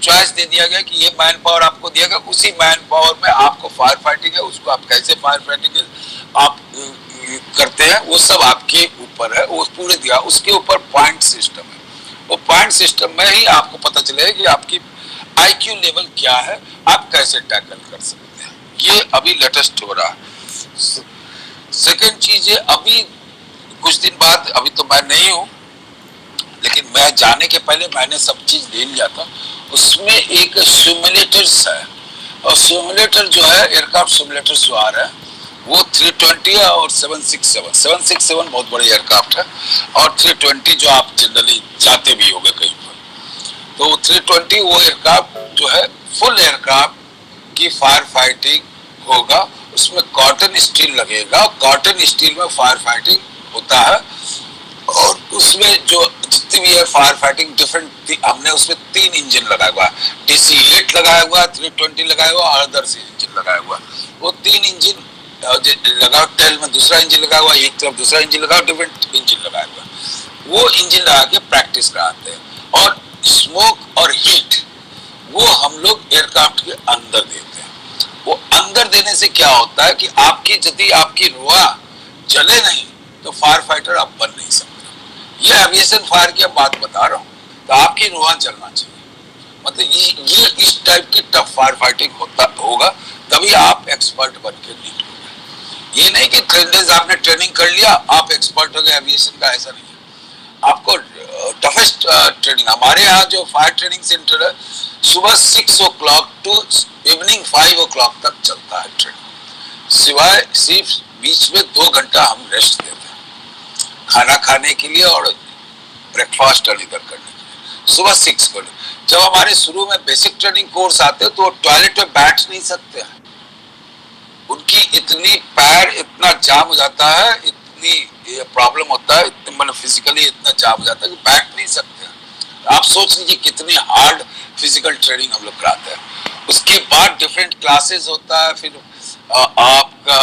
चॉइस दे दिया गया कि ये मैन पावर आपको दिया गया, उसी मैन पावर में आपको फायर फाइटिंग है, उसको आप कैसे फायर फाइटिंग आप करते हैं वो सब आपके ऊपर है, वो पूरे दिया। उसके ऊपर पॉइंट सिस्टम है, वो पॉइंट सिस्टम में ही आपको पता चलेगा कि आपकी आईक्यू लेवल क्या है, आप कैसे टैकल कर सकते हैं। ये अभी लेटेस्ट हो रहा है। सेकेंड चीज है, अभी कुछ दिन बाद, अभी तो मैं नहीं हूँ, लेकिन मैं जाने के पहले मैंने सब चीज ले लिया था। उसमें एक सिमुलेटर्स है, और सिमुलेटर जो है, एयरक्राफ्ट सिमुलेटर जो आ रहा है वो 320 है और 767 बहुत बड़े एयरक्राफ्ट है, और 320 जो आप जनरली जाते भी होंगे कहीं पर। तो 320 वो एयरक्राफ्ट जो है फुल एयरक्राफ्ट की फायर फाइटिंग होगा, उसमें कॉटन स्टील लगेगा, कॉटन स्टील में फायर फाइटिंग होता है, और उसमें जो जितनी भी है फायर फाइटिंग डिफरेंट, हमने उसमें 3 इंजन लगाया हुआ है, DC-8 लगाया हुआ है, 320 लगाया हुआ और अदर्स इंजन लगाया हुआ है। वो 3 इंजन लगा, टेल में दूसरा इंजन लगा हुआ, एक तरफ दूसरा इंजन लगा, डिफरेंट इंजन लगाया हुआ। वो इंजन लगा के प्रैक्टिस कराते हैं, और स्मोक और हीट वो हम लोग एयरक्राफ्ट के अंदर देते हैं। वो अंदर देने से क्या होता है कि आपकी यदि आपकी रुआ जले नहीं तो फायर फाइटर आप बन नहीं सकते। ये एविएशन फायर की बात बता रहा हूँ, तो आपकी रुआ जलना चाहिए, मतलब ये इस टाइप की टफ फायर फाइटिंग होगा, तभी आप एक्सपर्ट बन के निकलोगे। ये नहीं कि 3 डेज आपने ट्रेनिंग कर लिया आप एक्सपर्ट हो गए एविएशन का, ऐसा नहीं है। आपको टफेस्ट ट्रेनिंग, हमारे यहाँ जो फायर ट्रेनिंग सेंटर है सुबह 6 o'clock टू इवनिंग 5 o'clock तक चलता है ट्रेनिंग, सिवाय सिर्फ बीच में 2 घंटा हम रेस्ट देते हैं खाना खाने के लिए और ब्रेकफास्ट और इधर करने के लिए, सुबह 6 को। जब हमारे शुरू में बेसिक ट्रेनिंग कोर्स आते हैं तो टॉयलेट में बैठ नहीं सकते हैं, उनकी इतनी पैर इतना जाम हो जाता है, इतनी प्रॉब्लम होता है, मतलब फिजिकली इतना जाम हो जाता है कि बैठ नहीं सकते हैं। आप सोच लीजिए कितनी हार्ड फिजिकल ट्रेनिंग हम लोग कराते हैं। उसके बाद डिफरेंट क्लासेस होता है, फिर आपका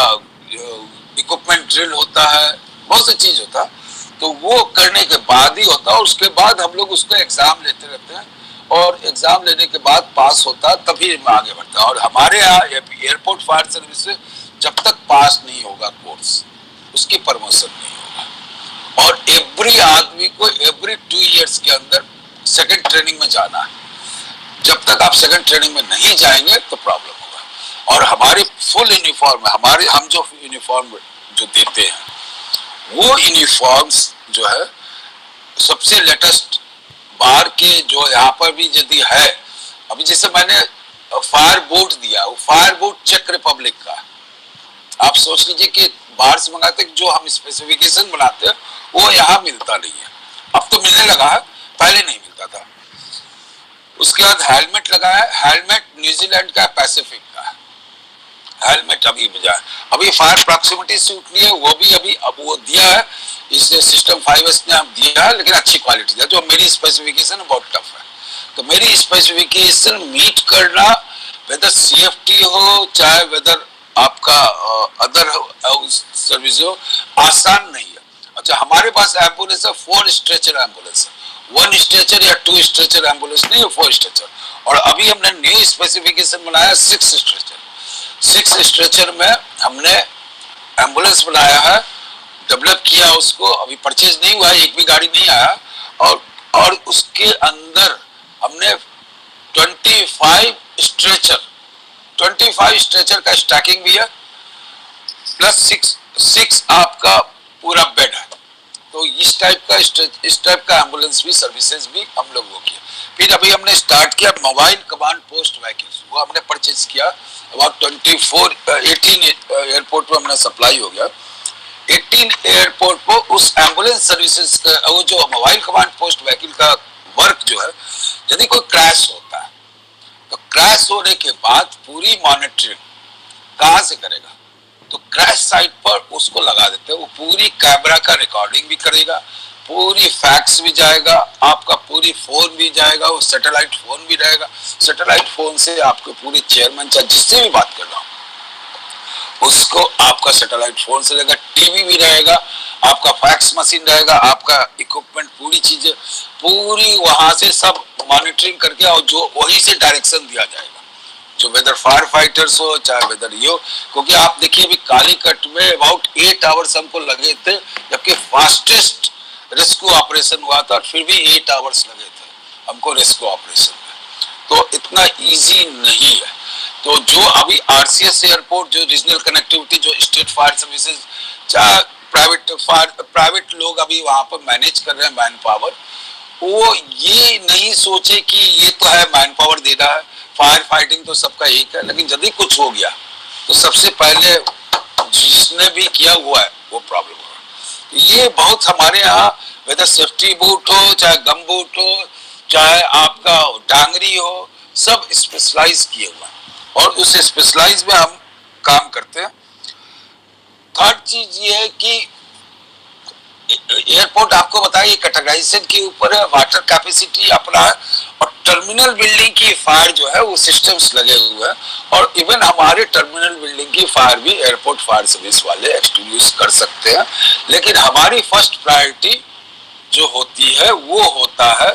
इक्विपमेंट ड्रिल होता है, बहुत सी चीज होता है, तो वो करने के बाद ही होता है। उसके बाद हम लोग उसको एग्जाम लेते रहते हैं, और एग्जाम लेने के बाद पास होता है तभी आगे बढ़ता है। और हमारे यहाँ एयरपोर्ट फायर सर्विस से जब तक पास नहीं होगा कोर्स, उसकी प्रमोशन नहीं होगा। और एवरी आदमी को एवरी 2 years के अंदर सेकंड ट्रेनिंग में जाना है। जब तक आप सेकंड ट्रेनिंग में नहीं जाएंगे तो प्रॉब्लम होगा। और हमारी फुल यूनिफॉर्म है, हम जो यूनिफॉर्म जो देते हैं वो यूनिफॉर्म्स जो है सबसे लेटेस्ट बाहर के, जो यहाँ पर भी यदि है, अभी जैसे मैंने फायर बोट दिया, वो फायर बोट चेक रिपब्लिक का, आप सोच लीजिए कि बाहर से मंगाते हैं, जो हम स्पेसिफिकेशन बनाते हैं वो यहाँ मिलता नहीं है, अब तो मिलने लगा है, पहले नहीं मिलता था। उसके बाद हेलमेट लगाया, हेलमेट न्यूजीलैंड का, पैसिफिक का हेलमेट अभी बजा, अभी फायर प्रॉक्सिमिटी सूट नहीं है, वो भी अभी अब वो दिया है, इसने सिस्टम 5S ने हम दिया है, लेकिन अच्छी क्वालिटी दिया, जो मेरी स्पेसिफिकेशन बहुत टफ है। तो मेरी स्पेसिफिकेशन मीट करना, वेदर CFT हो चाहे वेदर आपका अदर सर्विस हो, आसान नहीं है। अच्छा, हमारे पास एम्बुलेंस है 4 स्ट्रेचर एम्बुलेंस है, 1 स्ट्रेचर या 2 स्ट्रेचर एम्बुलेंस नहीं है, 4 स्ट्रेचर। और अभी हमने न्यू स्पेसिफिकेशन बनाया 6 स्ट्रेचर। 6 स्ट्रेचर में हमने एम्बुलेंस बनाया है, डेवलप किया उसको, अभी परचेज नहीं हुआ है, एक भी गाड़ी नहीं आया। और उसके अंदर हमने 25 स्ट्रेचर का स्टैकिंग भी है, प्लस 6 आपका पूरा बेड है। तो इस टाइप का एम्बुलेंस भी सर्विसेज भी हम लोग वो किया। फिर अभी हमने स्टार्ट किया मोबाइल कमांड पोस्ट व्हीकल्स, वो हमने परचेज किया, अबाउट 18 एयरपोर्ट में हमने सप्लाई हो गया। 18 एयरपोर्ट को उस एम्बुलेंस सर्विसेज का, वो जो मोबाइल कमांड पोस्ट व्हीकल का वर्क जो है, यदि कोई क्रैश होता है तो क्रैश होने के बाद पूरी मॉनिटरिंग कहाँ से करेगा, तो क्रैश साइट पर उसको लगा देते हैं, वो पूरी कैमरा का रिकॉर्डिंग भी करेगा, पूरी फैक्स भी जाएगा, आपका पूरी फोन भी जाएगा, वो सैटेलाइट फोन भी रहेगा, सैटेलाइट फोन से आपके पूरे चेयरमैन चाहे जिससे भी बात कर रहा हूँ उसको आपका सैटेलाइट फोन से रहेगा, टीवी भी रहेगा, आपका फैक्स मशीन रहेगा, आपका इक्विपमेंट, पूरी चीजें पूरी वहां से सब मॉनिटरिंग करके, और जो वहीं से डायरेक्शन दिया जाएगा, जो वेदर फायर फाइटर्स हो चाहे वेदर ये हो। क्योंकि आप देखिए अभी कालीकट में अबाउट 8 आवर्स हमको लगे थे, जबकि फास्टेस्ट रेस्क्यू ऑपरेशन हुआ था, फिर भी 8 आवर्स लगे थे हमको रेस्क्यू ऑपरेशन में। तो इतना इजी नहीं है। तो जो अभी RCS एयरपोर्ट, जो रीजनल कनेक्टिविटी, जो स्टेट फायर सर्विसेज, चाहे प्राइवेट लोग अभी वहां पर मैनेज कर रहे हैं मैन पावर, वो ये नहीं सोचे कि ये तो है मैन पावर दे रहा है, फायर फाइटिंग तो सबका एक है, लेकिन यदि कुछ हो गया तो सबसे पहले जिसने भी किया हुआ है वो प्रॉब्लम होगा। ये बहुत हमारे यहाँ वेदर सेफ्टी बूट हो, चाहे गम बूट हो, चाहे आपका डांगरी हो, सब स्पेशलाइज किए हुआ है और उस स्पेशलाइज में हम काम करते हैं। थर्ड चीज ये है कि एयरपोर्ट आपको बताइए कैटेगराइजेशन के ऊपर है, वाटर कैपेसिटी अपना है और टर्मिनल बिल्डिंग की फायर जो है वो सिस्टम्स लगे हुए हैं और इवन हमारे टर्मिनल बिल्डिंग की फायर भी एयरपोर्ट फायर सर्विस वाले एक्सटिंग्विश कर सकते हैं। लेकिन हमारी फर्स्ट प्रायोरिटी जो होती है वो होता है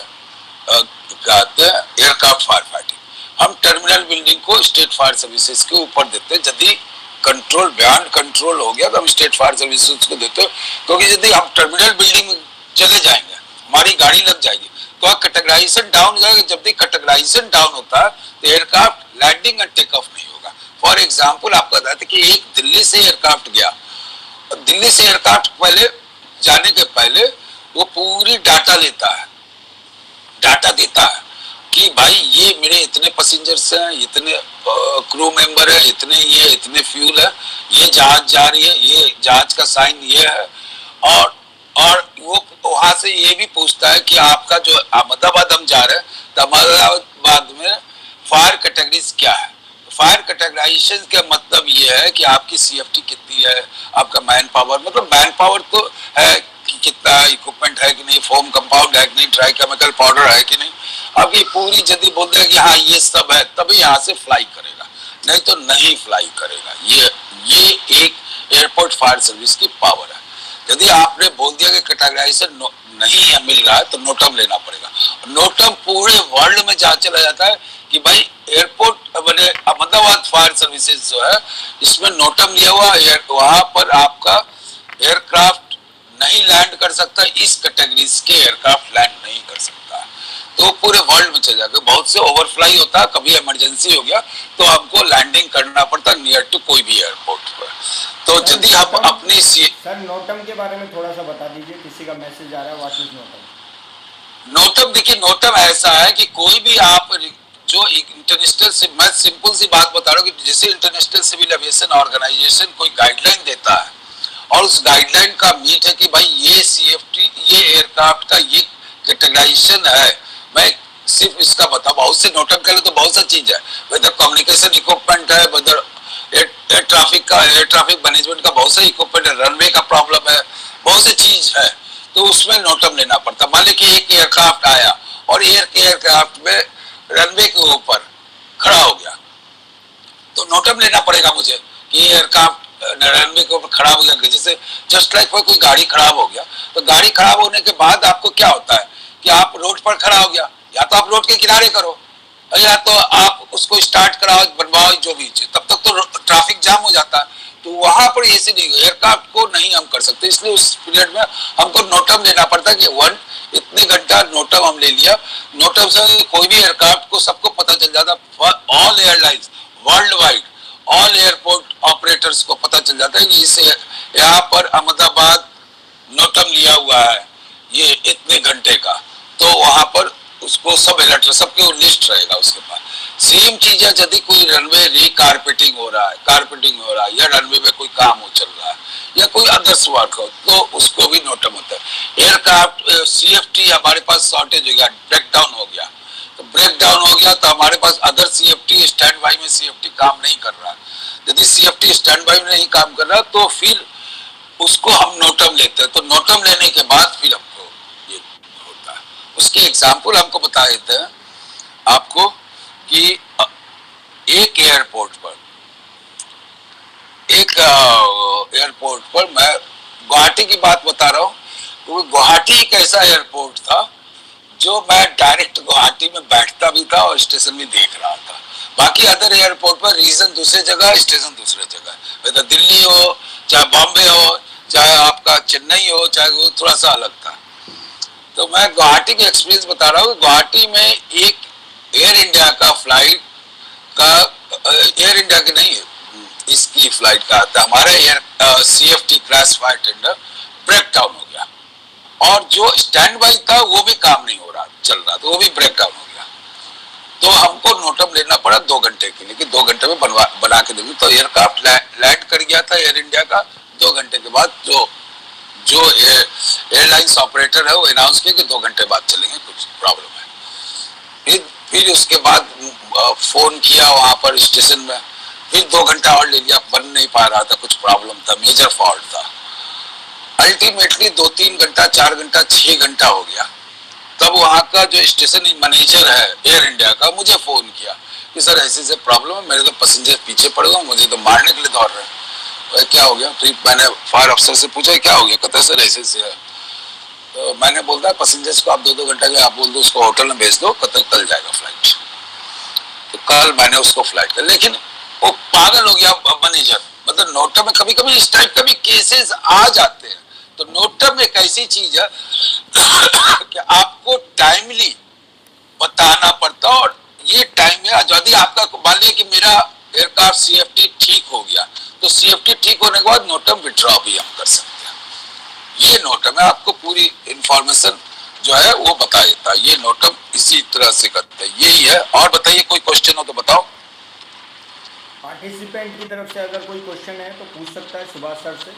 कहते हैं एयरक्राफ्ट फायर फाइटिंग। हम टर्मिनल बिल्डिंग को स्टेट फायर सर्विसेज के ऊपर देते हैं। यदि कंट्रोल बियॉन्ड कंट्रोल हो गया तो हम स्टेट फायर सर्विसेज को देते हैं, क्योंकि यदि हम टर्मिनल बिल्डिंग में चले जाएंगे हमारी गाड़ी लग जाएगी तो कैटेगराइजेशन डाउन हो जाएगा। जब भी कैटेगराइजेशन डाउन होता है तो aircraft landing and take off नहीं होगा। फॉर एग्जाम्पल आपको बताते कि एक दिल्ली से एयरक्राफ्ट गया, दिल्ली से एयरक्राफ्ट पहले जाने के पहले वो पूरी डाटा लेता है, डाटा देता है कि भाई ये मेरे इतने पैसेंजर्स हैं, इतने क्रू मेंबर है, इतने फ्यूल है, ये जहाज जा रही है, ये जहाज का साइन ये है और वो वहां से ये भी पूछता है कि आपका जो अहमदाबाद हम जा रहे हैं तो अहमदाबाद में फायर कैटेगरीज क्या है। फायर कैटेगराइजेशन का मतलब ये है कि आपकी सीएफटी कितनी है, आपका मैन पावर, मतलब मैन पावर तो है कि कितना इक्विपमेंट है कि नहीं, फोम कंपाउंड है कि नहीं, ड्राई केमिकल पाउडर है कि नहीं। अब ये पूरी यदि बोल देगा कि हाँ ये सब है तभी यहाँ से फ्लाई करेगा, नहीं तो नहीं फ्लाई करेगा। ये एक एयरपोर्ट फायर सर्विस की पावर है। यदि आपने बोल दिया कि कैटेगराइजेशन नहीं है, मिल रहा है तो नोटम लेना पड़ेगा। नोटम पूरे वर्ल्ड में जहाँ चला जाता है कि भाई एयरपोर्ट मैंने अहमदाबाद फायर सर्विसेज जो है इसमें नोटम लिया हुआ है, वहां पर आपका एयरक्राफ्ट नहीं लैंड कर सकता, इस कैटेगरीज के एयरक्राफ्ट लैंड नहीं कर सकता, तो पूरे वर्ल्ड में चल जाएगा। बहुत से ओवरफ्लाई होता है, कभी इमरजेंसी हो गया तो हमको लैंडिंग करना पड़ता नियर टू कोई भी एयरपोर्ट पर। तो यदि आप अपनी सर नोटम के बारे में थोड़ा सा बता दीजिए, किसी का मैसेज आ रहा है, व्हाट इज नोटम? नोटम देखिए, नोटम ऐसा है कि कोई भी आप जो इंटरनेशनल से, मैं सिंपल सी बात बता रहा हूँ कि जैसे इंटरनेशनल सिविल एविएशन ऑर्गेनाइजेशन कोई गाइडलाइन देता है और उस गाइडलाइन का मीट है कि भाई ये सीएफटी, ये एयरक्राफ्ट का ये कैटेगराइजेशन है। मैं सिर्फ इसका बता, बहुत से नोटम के लिए तो बहुत सा चीज है, वेदर कम्युनिकेशन इक्विपमेंट है, वेदर एयर ट्रैफिक मैनेजमेंट का बहुत सा इक्विपमेंट है, रनवे का प्रॉब्लम है, बहुत सी चीज है, तो उसमें नोटम लेना पड़ता। मान लीजिए एक एयरक्राफ्ट आया और एयरक्राफ्ट में रनवे के ऊपर खड़ा हो गया तो नोटम लेना पड़ेगा मुझे कि एयरक्राफ्ट रनवे के ऊपर खड़ा हो गया। जैसे जस्ट लाइक कोई गाड़ी खराब हो गया तो गाड़ी खराब होने के बाद आपको क्या होता है कि आप रोड पर खड़ा हो गया, या तो आप रोड के किनारे करो या तो आप उसको स्टार्ट कराओ, बनवाओ, जो भी, तब तक तो ट्रैफिक जाम हो जाता है। तो वहां पर ऐसे नहीं, एयरक्राफ्ट को नहीं हम कर सकते, इसलिए उस पीरियड में हमको नोटम लेना पड़ता है कि इतने घंटा नोटम हम ले लिया। नोटम से कोई भी एयरक्राफ्ट को सबको पता चल जाता, all airlines world wide, all airport operators को पता चल जाता है कि इसे यहाँ पर अहमदाबाद नोटम लिया हुआ है ये इतने घंटे का, तो वहां पर उसको सब अलर्ट, सबके लिस्ट रहेगा उसके पास। सेम चीज है यदि कोई रनवे रीकारपेटिंग हो रहा है या रनवे में कोई काम हो चल रहा है या कोई अदर्स वर्क हो तो उसको भी नोटम होता है। एयरक्राफ्ट सीएफटी हमारे पास शॉर्टेज हो गया, ब्रेक डाउन हो गया, तो ब्रेक डाउन हो गया तो हमारे पास अदर सीएफटी स्टैंड बाई में सीएफटी काम नहीं कर रहा। यदि सीएफटी स्टैंड बाई में नहीं काम कर रहा तो फिर उसको हम नोटम लेते हैं, तो नोटम लेने के बाद फिर हमको ये होता है। उसके एग्जाम्पल हमको बता देते हैं आपको कि एक एयरपोर्ट पर मैं गुवाहाटी की बात बता रहा हूँ, तो गुवाहाटी एक ऐसा एयरपोर्ट था जो मैं डायरेक्ट गुवाहाटी में बैठता भी था और स्टेशन भी देख रहा था। बाकी अदर एयरपोर्ट पर रीजन दूसरे जगह, स्टेशन दूसरे जगह, वैसे दिल्ली हो, चाहे बॉम्बे हो, चाहे आपका चेन्नई हो, चाहे वो थोड़ा सा अलग था। तो मैं गुवाहाटी की एक्सपीरियंस बता रहा हूँ। गुवाहाटी में एक एयर इंडिया का फ्लाइट का, एयर इंडिया की नहीं इसकी फ्लाइट का आता, हमारा air CFT crash fire tender break down हो गया और जो स्टैंड बाई था वो भी काम नहीं हो रहा, चल रहा, तो वो भी ब्रेक डाउन हो गया। तो हमको नोटम लेना पड़ा 2 घंटे के लिए कि 2 घंटे में बना के देंगे। तो एयरक्राफ्ट लैंड कर गया था एयर इंडिया का। 2 घंटे के बाद जो एयरलाइंस ऑपरेटर है वो अनाउंस किया कि 2 घंटे बाद चलेंगे, कुछ प्रॉब्लम है। फिर उसके बाद फोन किया वहां पर स्टेशन में, फिर 2 घंटा और ले लिया, बन नहीं पा रहा था, कुछ प्रॉब्लम था, मेजर फॉल्ट था। अल्टीमेटली 2-3 घंटा, 4 घंटा, 6 घंटा हो गया। तब वहां का जो स्टेशन मैनेजर है एयर इंडिया का मुझे फोन किया कि सर ऐसे ऐसे प्रॉब्लम है, मेरे तो पैसेंजर पीछे पड़ गए, मुझे तो मारने के लिए दौड़ रहे हैं। क्या हो गया? फिर मैंने फायर अफसर से पूछा क्या हो गया? कहता है सर ऐसे ऐसे है। तो मैंने बोलता है पैसेंजर्स को आप 2-2 घंटे के आप बोल दो उसको होटल में भेज दो, कल जाएगा फ्लाइट। तो कल मैंने उसको फ्लाइट कर, लेकिन वो पागल हो गया मैनेजर। मतलब नोटम में कभी कभी इस टाइप का भी केसेस आ जाते हैं। तो नोटम एक ऐसी चीज है कि आपको टाइमली बताना पड़ता है, और ये टाइम है। यदि आपका मान लिया कि मेरा एयरक्राफ्ट सीएफटी ठीक हो गया, तो सीएफटी ठीक होने के बाद नोटम विड्रॉ भी हम कर सकते हैं। ये नोटम है, आपको पूरी इंफॉर्मेशन जो है वो बता देता है। ये नोटम इसी तरह से करते हैं, यही है। और बताइए, कोई क्वेश्चन हो तो बताओ। पार्टिसिपेंट की तरफ से अगर कोई क्वेश्चन है तो पूछ सकता है सुभाष सर से।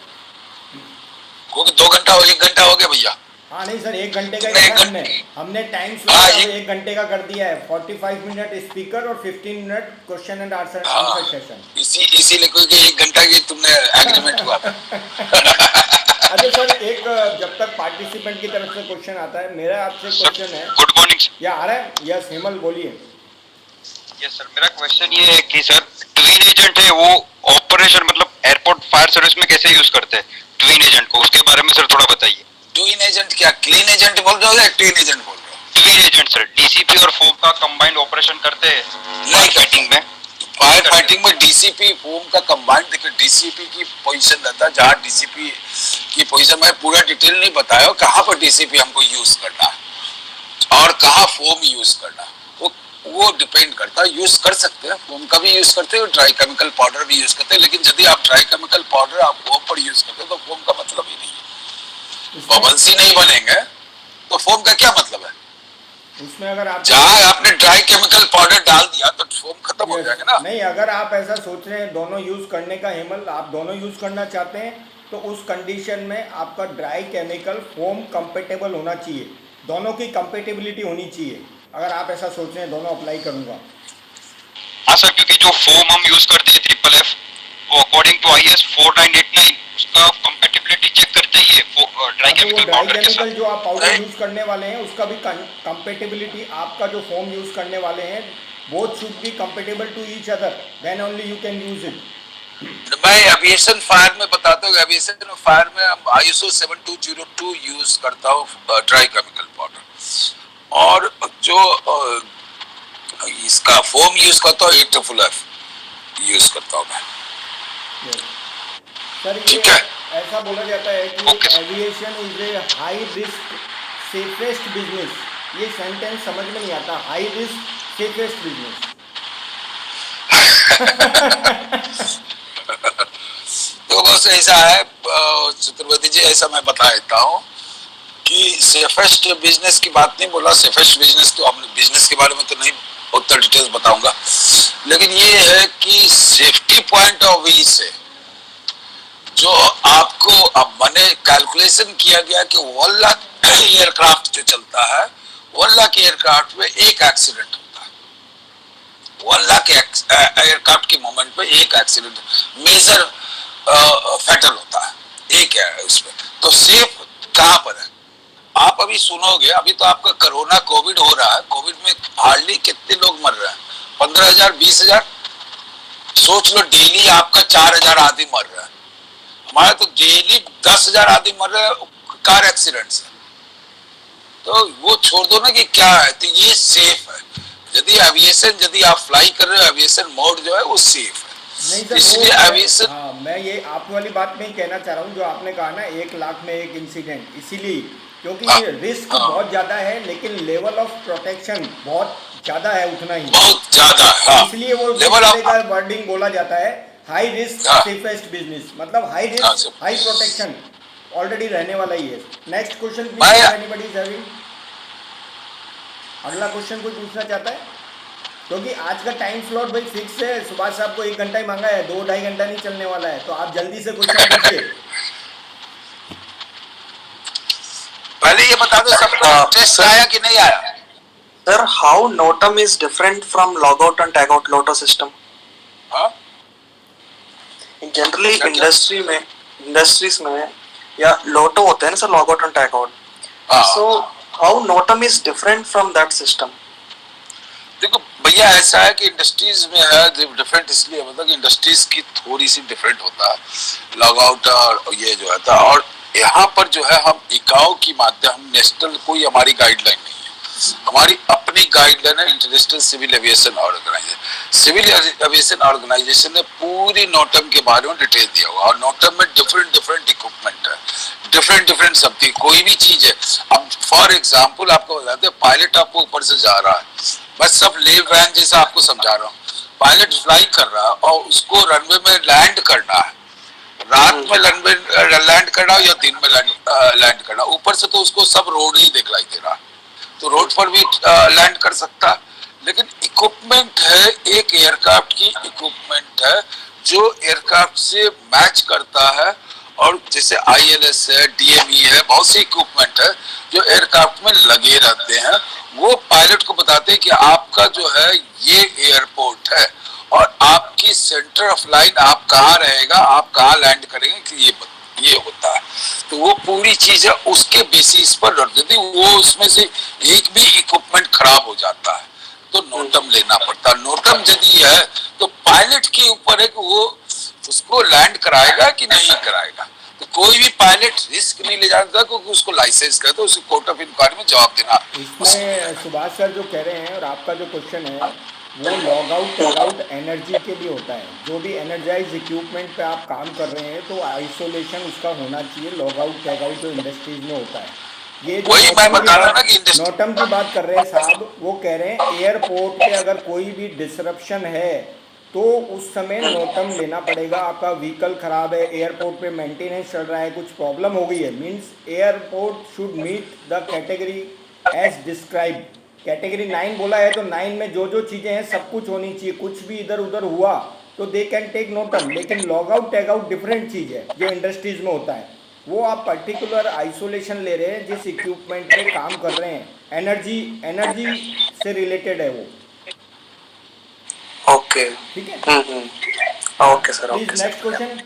क्योंकि 2 घंटा 1 घंटा हो गया भैया। हाँ नहीं सर, 1 घंटे का ही नहीं, रखा हमने टाइम हाँ, स्लॉट 1 घंटे का कर दिया है। 45 मिनट स्पीकर और 15 minute question and answer session. इसीलिए कोई 1 घंटा की तुमने एग्रीमेंट हुआ था। अच्छा सर, एक जब तक पार्टिसिपेंट की तरफ से क्वेश्चन आता है, मेरा आपसे क्वेश्चन है। Good morning. या आ रहा है? यस हेमल बोलिए। यस सर, मेरा क्वेश्चन ये है कि सर ट्विन एजेंट है वो ऑपरेशन मतलब एयरपोर्ट फायर सर्विस में कैसे यूज करते हैं ट्विन एजेंट को, उसके बारे में सर थोड़ा बताइए। ट्विन एजेंट क्या क्लीन एजेंट बोल रहे हो या ट्विन एजेंट बोल रहे हो? ट्विन एजेंट सर, डीसीपी और फोम का कंबाइंड ऑपरेशन करते हैं नहीं फाइटिंग में। फायर फाइटिंग में डीसीपी फोम का कंबाइंड, देखिए डीसीपी की पोजीशन रहता है, जहाँ डीसीपी की पोजीशन में पूरा डिटेल नहीं बताया कहाँ पर डीसीपी हमको यूज करना है और कहाँ फोम यूज करना है। वो डिपेंड करता है। यूज कर सकते हैं, फोम का भी यूज करते हैं, ड्राई केमिकल पाउडर भी यूज करते हैं। लेकिन यदि आप ड्राई केमिकल पाउडर आप फोम पर यूज करते हैं तो फोम का मतलब ही नहीं है, बबल्स ही नहीं बनेंगे, तो फोम का क्या मतलब है? उसमें अगर आप जहाँ आपने ड्राई केमिकल पाउडर डाल दिया तो फोम खत्म हो जाएगा ना। नहीं, अगर आप ऐसा सोच रहे हैं दोनों यूज करने का, हेमल आप दोनों यूज करना चाहते हैं, तो उस कंडीशन में आपका ड्राई केमिकल फोम कंपेटेबल होना चाहिए, दोनों की कंपेटेबिलिटी होनी चाहिए। अगर आप ऐसा सोच रहे हैं दोनों अप्लाई करूंगा। हाँ सर, क्योंकि जो फोम हम यूज करते हैं FFF वो अकॉर्डिंग टू IS 4989 उसका कंपैटिबिलिटी चेक करते ही है ड्राई केमिकल पाउडर के साथ। जो आप पाउडर यूज करने वाले हैं उसका भी कंपेटेबिलिटी, आपका जो फोम यूज करने वाले हैं both should be compatible to each other, then only you can use it. मैं एविएशन फायर में बताता हूँ, एविएशन फायर में हम ISO 7202 यूज करता हूँ ड्राई केमिकल पाउडर, और जो इसका फोम यूज करता हूँ AFFF यूज करता हूँ मैं। सर ये ठीक है। ऐसा बोला जाता है कि Okay. Aviation is a high risk safest business. ये सेंटेंस समझ में नहीं आता, हाई रिस्क सेफेस्ट बिजनेस। तो बस ऐसा है चतुर्वेदी जी, ऐसा मैं बता देता हूँ कि सेफेस्ट बिजनेस की बात नहीं बोला। सेफेस्ट बिजनेस तो हमने बिजनेस के बारे में तो नहीं उतना डिटेल्स बताऊंगा, लेकिन ये है कि सेफ्टी पॉइंट ऑफ व्यू से जो आपको अब मैंने कैलकुलेशन किया गया कि 1 लाख एयरक्राफ्ट जो चलता है, 1 लाख एयरक्राफ्ट में एक एक्सीडेंट होता है। 1 लाख एयरक्राफ्ट के मोमेंट पे एक एक्सीडेंट मेजर फैटल होता है, एक है उसमें। तो सेफ कहाँ पर है? आप अभी सुनोगे, अभी तो आपका कोरोना कोविड हो रहा है, कोविड में हार्डली कितने लोग मर रहे हैं? 15,000 20,000। सोच लो डेली आपका 4,000 आदमी मर रहा है। हमारे तो डेली 10,000 आदमी मर रहे हैं कार एक्सीडेंट से। तो वो छोड़ दो ना कि क्या है, तो ये सेफ है। यदि एविएशन यदि आप फ्लाई कर रहे हो, एविएशन मोड जो है वो सेफ है। नहीं सर, इसलिए एविएशन, हाँ मैं ये आप वाली बात में ही कहना चाह रहा हूँ जो आपने कहा ना 1 लाख में एक इंसिडेंट, इसीलिए क्योंकि रिस्क बहुत ज्यादा है लेकिन लेवल ऑफ प्रोटेक्शन बहुत ज्यादा है, उतना ही बहुत ज्यादा है। इसलिए वो लेवल ऑफ का वर्डिंग बोला जाता है हाई रिस्क सेफेस्ट बिजनेस, मतलब high risk high protection already रहने वाला ही है। Next question please, anybody is having? अगला क्वेश्चन कोई पूछना चाहता है? क्योंकि आज का टाइम स्लॉट भाई फिक्स है, सुभाष साहब को 1 घंटा ही मांगा है, 2-2.5 घंटा नहीं चलने वाला है, तो आप जल्दी से क्वेश्चन पूछिए। पहले ये बता दो सबको इंटरेस्ट आया कि नहीं आया? Sir, how Notum is different from logout and tagout Loto system? हाँ? Generally क्या? इंडस्ट्रीज में या लोटो होते हैं ना sir, lockout and tag out. हाँ। So how NOTAM is different from that system? देखो भैया, ऐसा है कि इंडस्ट्रीज में है डिफरेंट, इसलिए मतलब कि इंडस्ट्रीज की थोड़ी सी डिफरेंट होता है लॉग आउट और ये जो है था। और यहाँ पर जो है हम इकाओ की माध्यम, हम नेशनल कोई हमारी गाइडलाइन नहीं है, हमारी अपनी गाइडलाइन है International Civil Aviation Organization. Civil Aviation Organization ने पूरी नोटम के बारे में डिटेल दिया हुआ, और नोटम में डिफरेंट डिफरेंट इक्विपमेंट है, डिफरेंट शक्ति, कोई भी चीज है। अब फॉर एग्जाम्पल आपको बताते हैं, पायलट आपको ऊपर से जा रहा है, मैं सब ले वैन जैसा आपको समझा रहा हूँ, पायलट फ्लाई कर रहा है और उसको रनवे में लैंड करना है, रात में रनवे लैंड करना हो या दिन में लैंड करना, ऊपर से तो उसको सब रोड ही दिखलाई दे रहा है, तो रोड पर भी लैंड कर सकता है। लेकिन इक्विपमेंट है, एक एयरक्राफ्ट की इक्विपमेंट है जो एयरक्राफ्ट से मैच करता है, और जैसे ILS है, DME है, बहुत से इक्विपमेंट है जो एयरक्राफ्ट में लगे रहते हैं। वो पायलट को बताते हैं कि आपका जो है ये एयरपोर्ट है और आपकी सेंटर ऑफ लाइन आप कहाँ रहेगा, आप कहाँ लैंड करेंगे, कि ये होता है। तो वो पूरी चीज है, उसके बेसिस पर रख देती, वो उसमें से एक भी इक्विपमेंट खराब हो जाता है तो नोटम लेना पड़ता है। नोटम यदि है तो पायलट के ऊपर है कि वो उसको लैंड कराएगा कि नहीं कराएगा। तो कोई भी पायलट रिस्क नहीं ले जाता क्योंकि उसको लाइसेंस का, तो उसको कोर्ट ऑफ इंक्वायरी में जवाब देना। इसमें सुभाष सर जो कह रहे हैं और आपका जो क्वेश्चन है वो log out tag out energy के लिए होता है। जो भी एनर्जाइज इक्विपमेंट पे आप काम कर रहे हैं तो आइसोलेशन उसका होना चाहिए, लॉग आउट टैग आउट जो इंडस्ट्रीज में होता है। ये जो वही मैं बता रहा हूँ ना कि इंडस्ट्री नोटम की बात कर रहे हैं साहब, वो कह रहे हैं एयरपोर्ट पे अगर कोई भी डिसरप्शन है तो उस समय नोटम लेना पड़ेगा। आपका व्हीकल खराब है, एयरपोर्ट पे मेंटेनेंस चल रहा है, कुछ प्रॉब्लम हो गई है, means airport should meet the category as describe. Category 9 बोला है तो 9 में जो जो चीज़ें हैं सब कुछ होनी चाहिए, कुछ भी इधर उधर हुआ तो दे कैन टेक नोटम। लेकिन lock out tag out different चीज़ है जो इंडस्ट्रीज में होता है। वो आप पर्टिकुलर आइसोलेशन ले रहे हैं, जिस इक्विपमेंट पे काम कर रहे हैं, एनर्जी एनर्जी से रिलेटेड है वो। ओके. ठीक है, okay sir, please okay next sir. Question.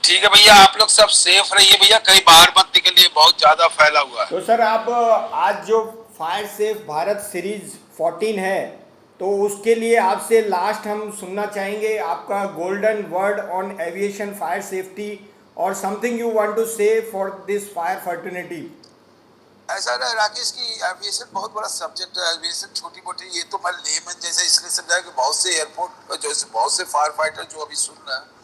ठीक है भैया, आप लोग सब सेफ रहिए भैया, कहीं बाहर मत निकलिए, बहुत ज्यादा फैला हुआ है। तो सर आप आज जो फायर सेफ भारत सीरीज 14 है तो उसके लिए आपसे लास्ट हम सुनना चाहेंगे आपका golden word on aviation fire safety और समथिंग यू वांट टू से फॉर दिस फायर फर्टर्निटी। ऐसा ना राकेश की एविएशन बहुत बड़ा सब्जेक्ट है, एविएशन छोटी मोटी, ये तो मैं लेमन जैसे इसलिए समझा कि बहुत से एयरपोर्ट जो बहुत से फायर फाइटर जो अभी सुन रहे हैं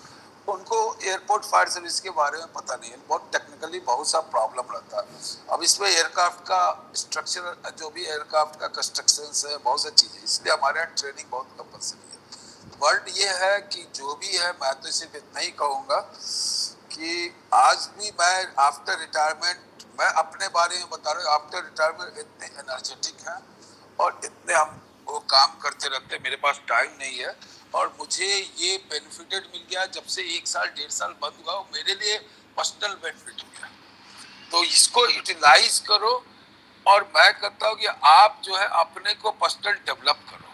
उनको एयरपोर्ट फायर सर्विस के बारे में पता नहीं है, बहुत टेक्निकली बहुत सा प्रॉब्लम रहता है। अब इसमें एयरक्राफ्ट का स्ट्रक्चर, जो भी एयरक्राफ्ट का कंस्ट्रक्शन है, बहुत सी चीज़ें, इसलिए हमारे यहाँ ट्रेनिंग बहुत कंपलसरी है। वर्ड ये है कि जो भी है, मैं तो सिर्फ इतना ही कहूँगा कि आज भी मैं आफ्टर रिटायरमेंट, मैं अपने बारे में बता रहा हूँ, आफ्टर रिटायरमेंट इतने एनर्जेटिक हैं और इतने हम वो काम करते रहते हैं, मेरे पास टाइम नहीं है। और मुझे ये बेनिफिटेड मिल गया जब से 1 साल 1.5 साल बंद हुआ, वो मेरे लिए पर्सनल बेनिफिट हो गया, तो इसको यूटिलाइज करो। और मैं कहता हूँ कि आप जो है अपने को पर्सनल डेवलप करो,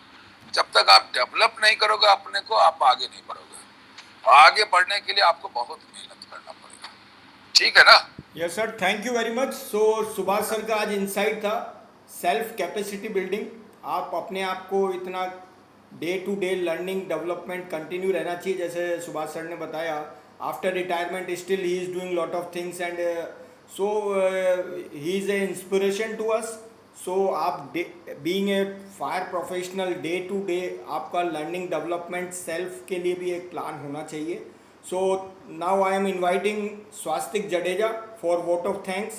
जब तक आप डेवलप नहीं करोगे अपने को, आप आगे नहीं बढ़ोगे। आगे बढ़ने के लिए आपको बहुत मेहनत करना पड़ेगा, ठीक है ना? Yes sir, thank you very much. So Subhash sir का आज इंसाइट था सेल्फ कैपेसिटी बिल्डिंग। आप अपने आप को इतना day to day learning development continue रहना चाहिए, जैसे सुभाष सर ने बताया after retirement still he is doing lot of things and so he is a inspiration to us. So आप being a fire professional day to day आपका लर्निंग डेवलपमेंट सेल्फ के लिए भी एक प्लान होना चाहिए। So now I am inviting Swastik Jadeja for vote of thanks.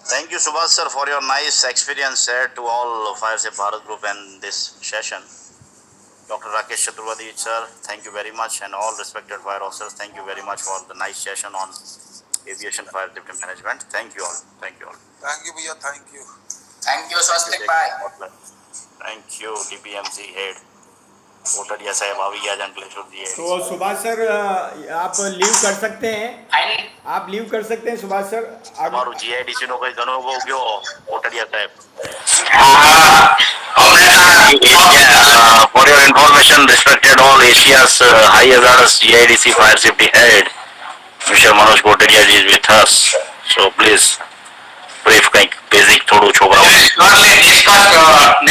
Thank you, Subhash sir, for your nice experience shared to all Fire Safe Bharat Group and this session. Dr. Rakesh Chaturvedi, sir, thank you very much, and all respected fire officers, thank you very much for the nice session on aviation fire safety management. Thank you all. Thank you all. Thank you भैया, thank you. Thank you, Swastik Bhai. Thank you, DPMC head. Kotadia साहब अभी आज अंकलेश्वर जी है। तो सुभाष सर आप लीव कर सकते हैं, Finally, आप लीव कर सकते हैं सुभाष सर। हमारू GIDC નો કોઈ ઘણો ઉભો ગયો કોટડિયા સાહેબ। For your information, respected all Asia's high hazardous GIDC fire safety head, Mr. Manoj Kotadia ji is with us. So please, brief કંઈક basic થોડું છોકરાઓ। we will surely discuss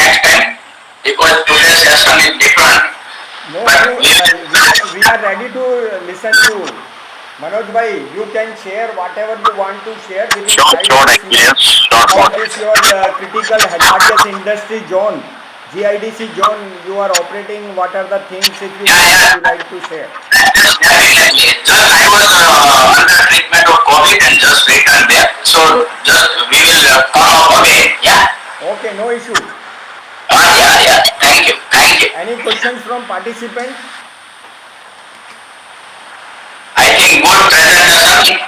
next time because today's session is different. No, But we are ready to listen to Manoj bhai. You can share whatever you want to share within Short 5 experience, short What one. is your critical hazardous industry zone, GIDC zone you are operating? What are the things if you would like to share? definitely, just I was under treatment of COVID and just returned there, so just we will come up again. Yeah. Okay, no issue. Yeah. Thank you. Any questions from participants? I think good presentation.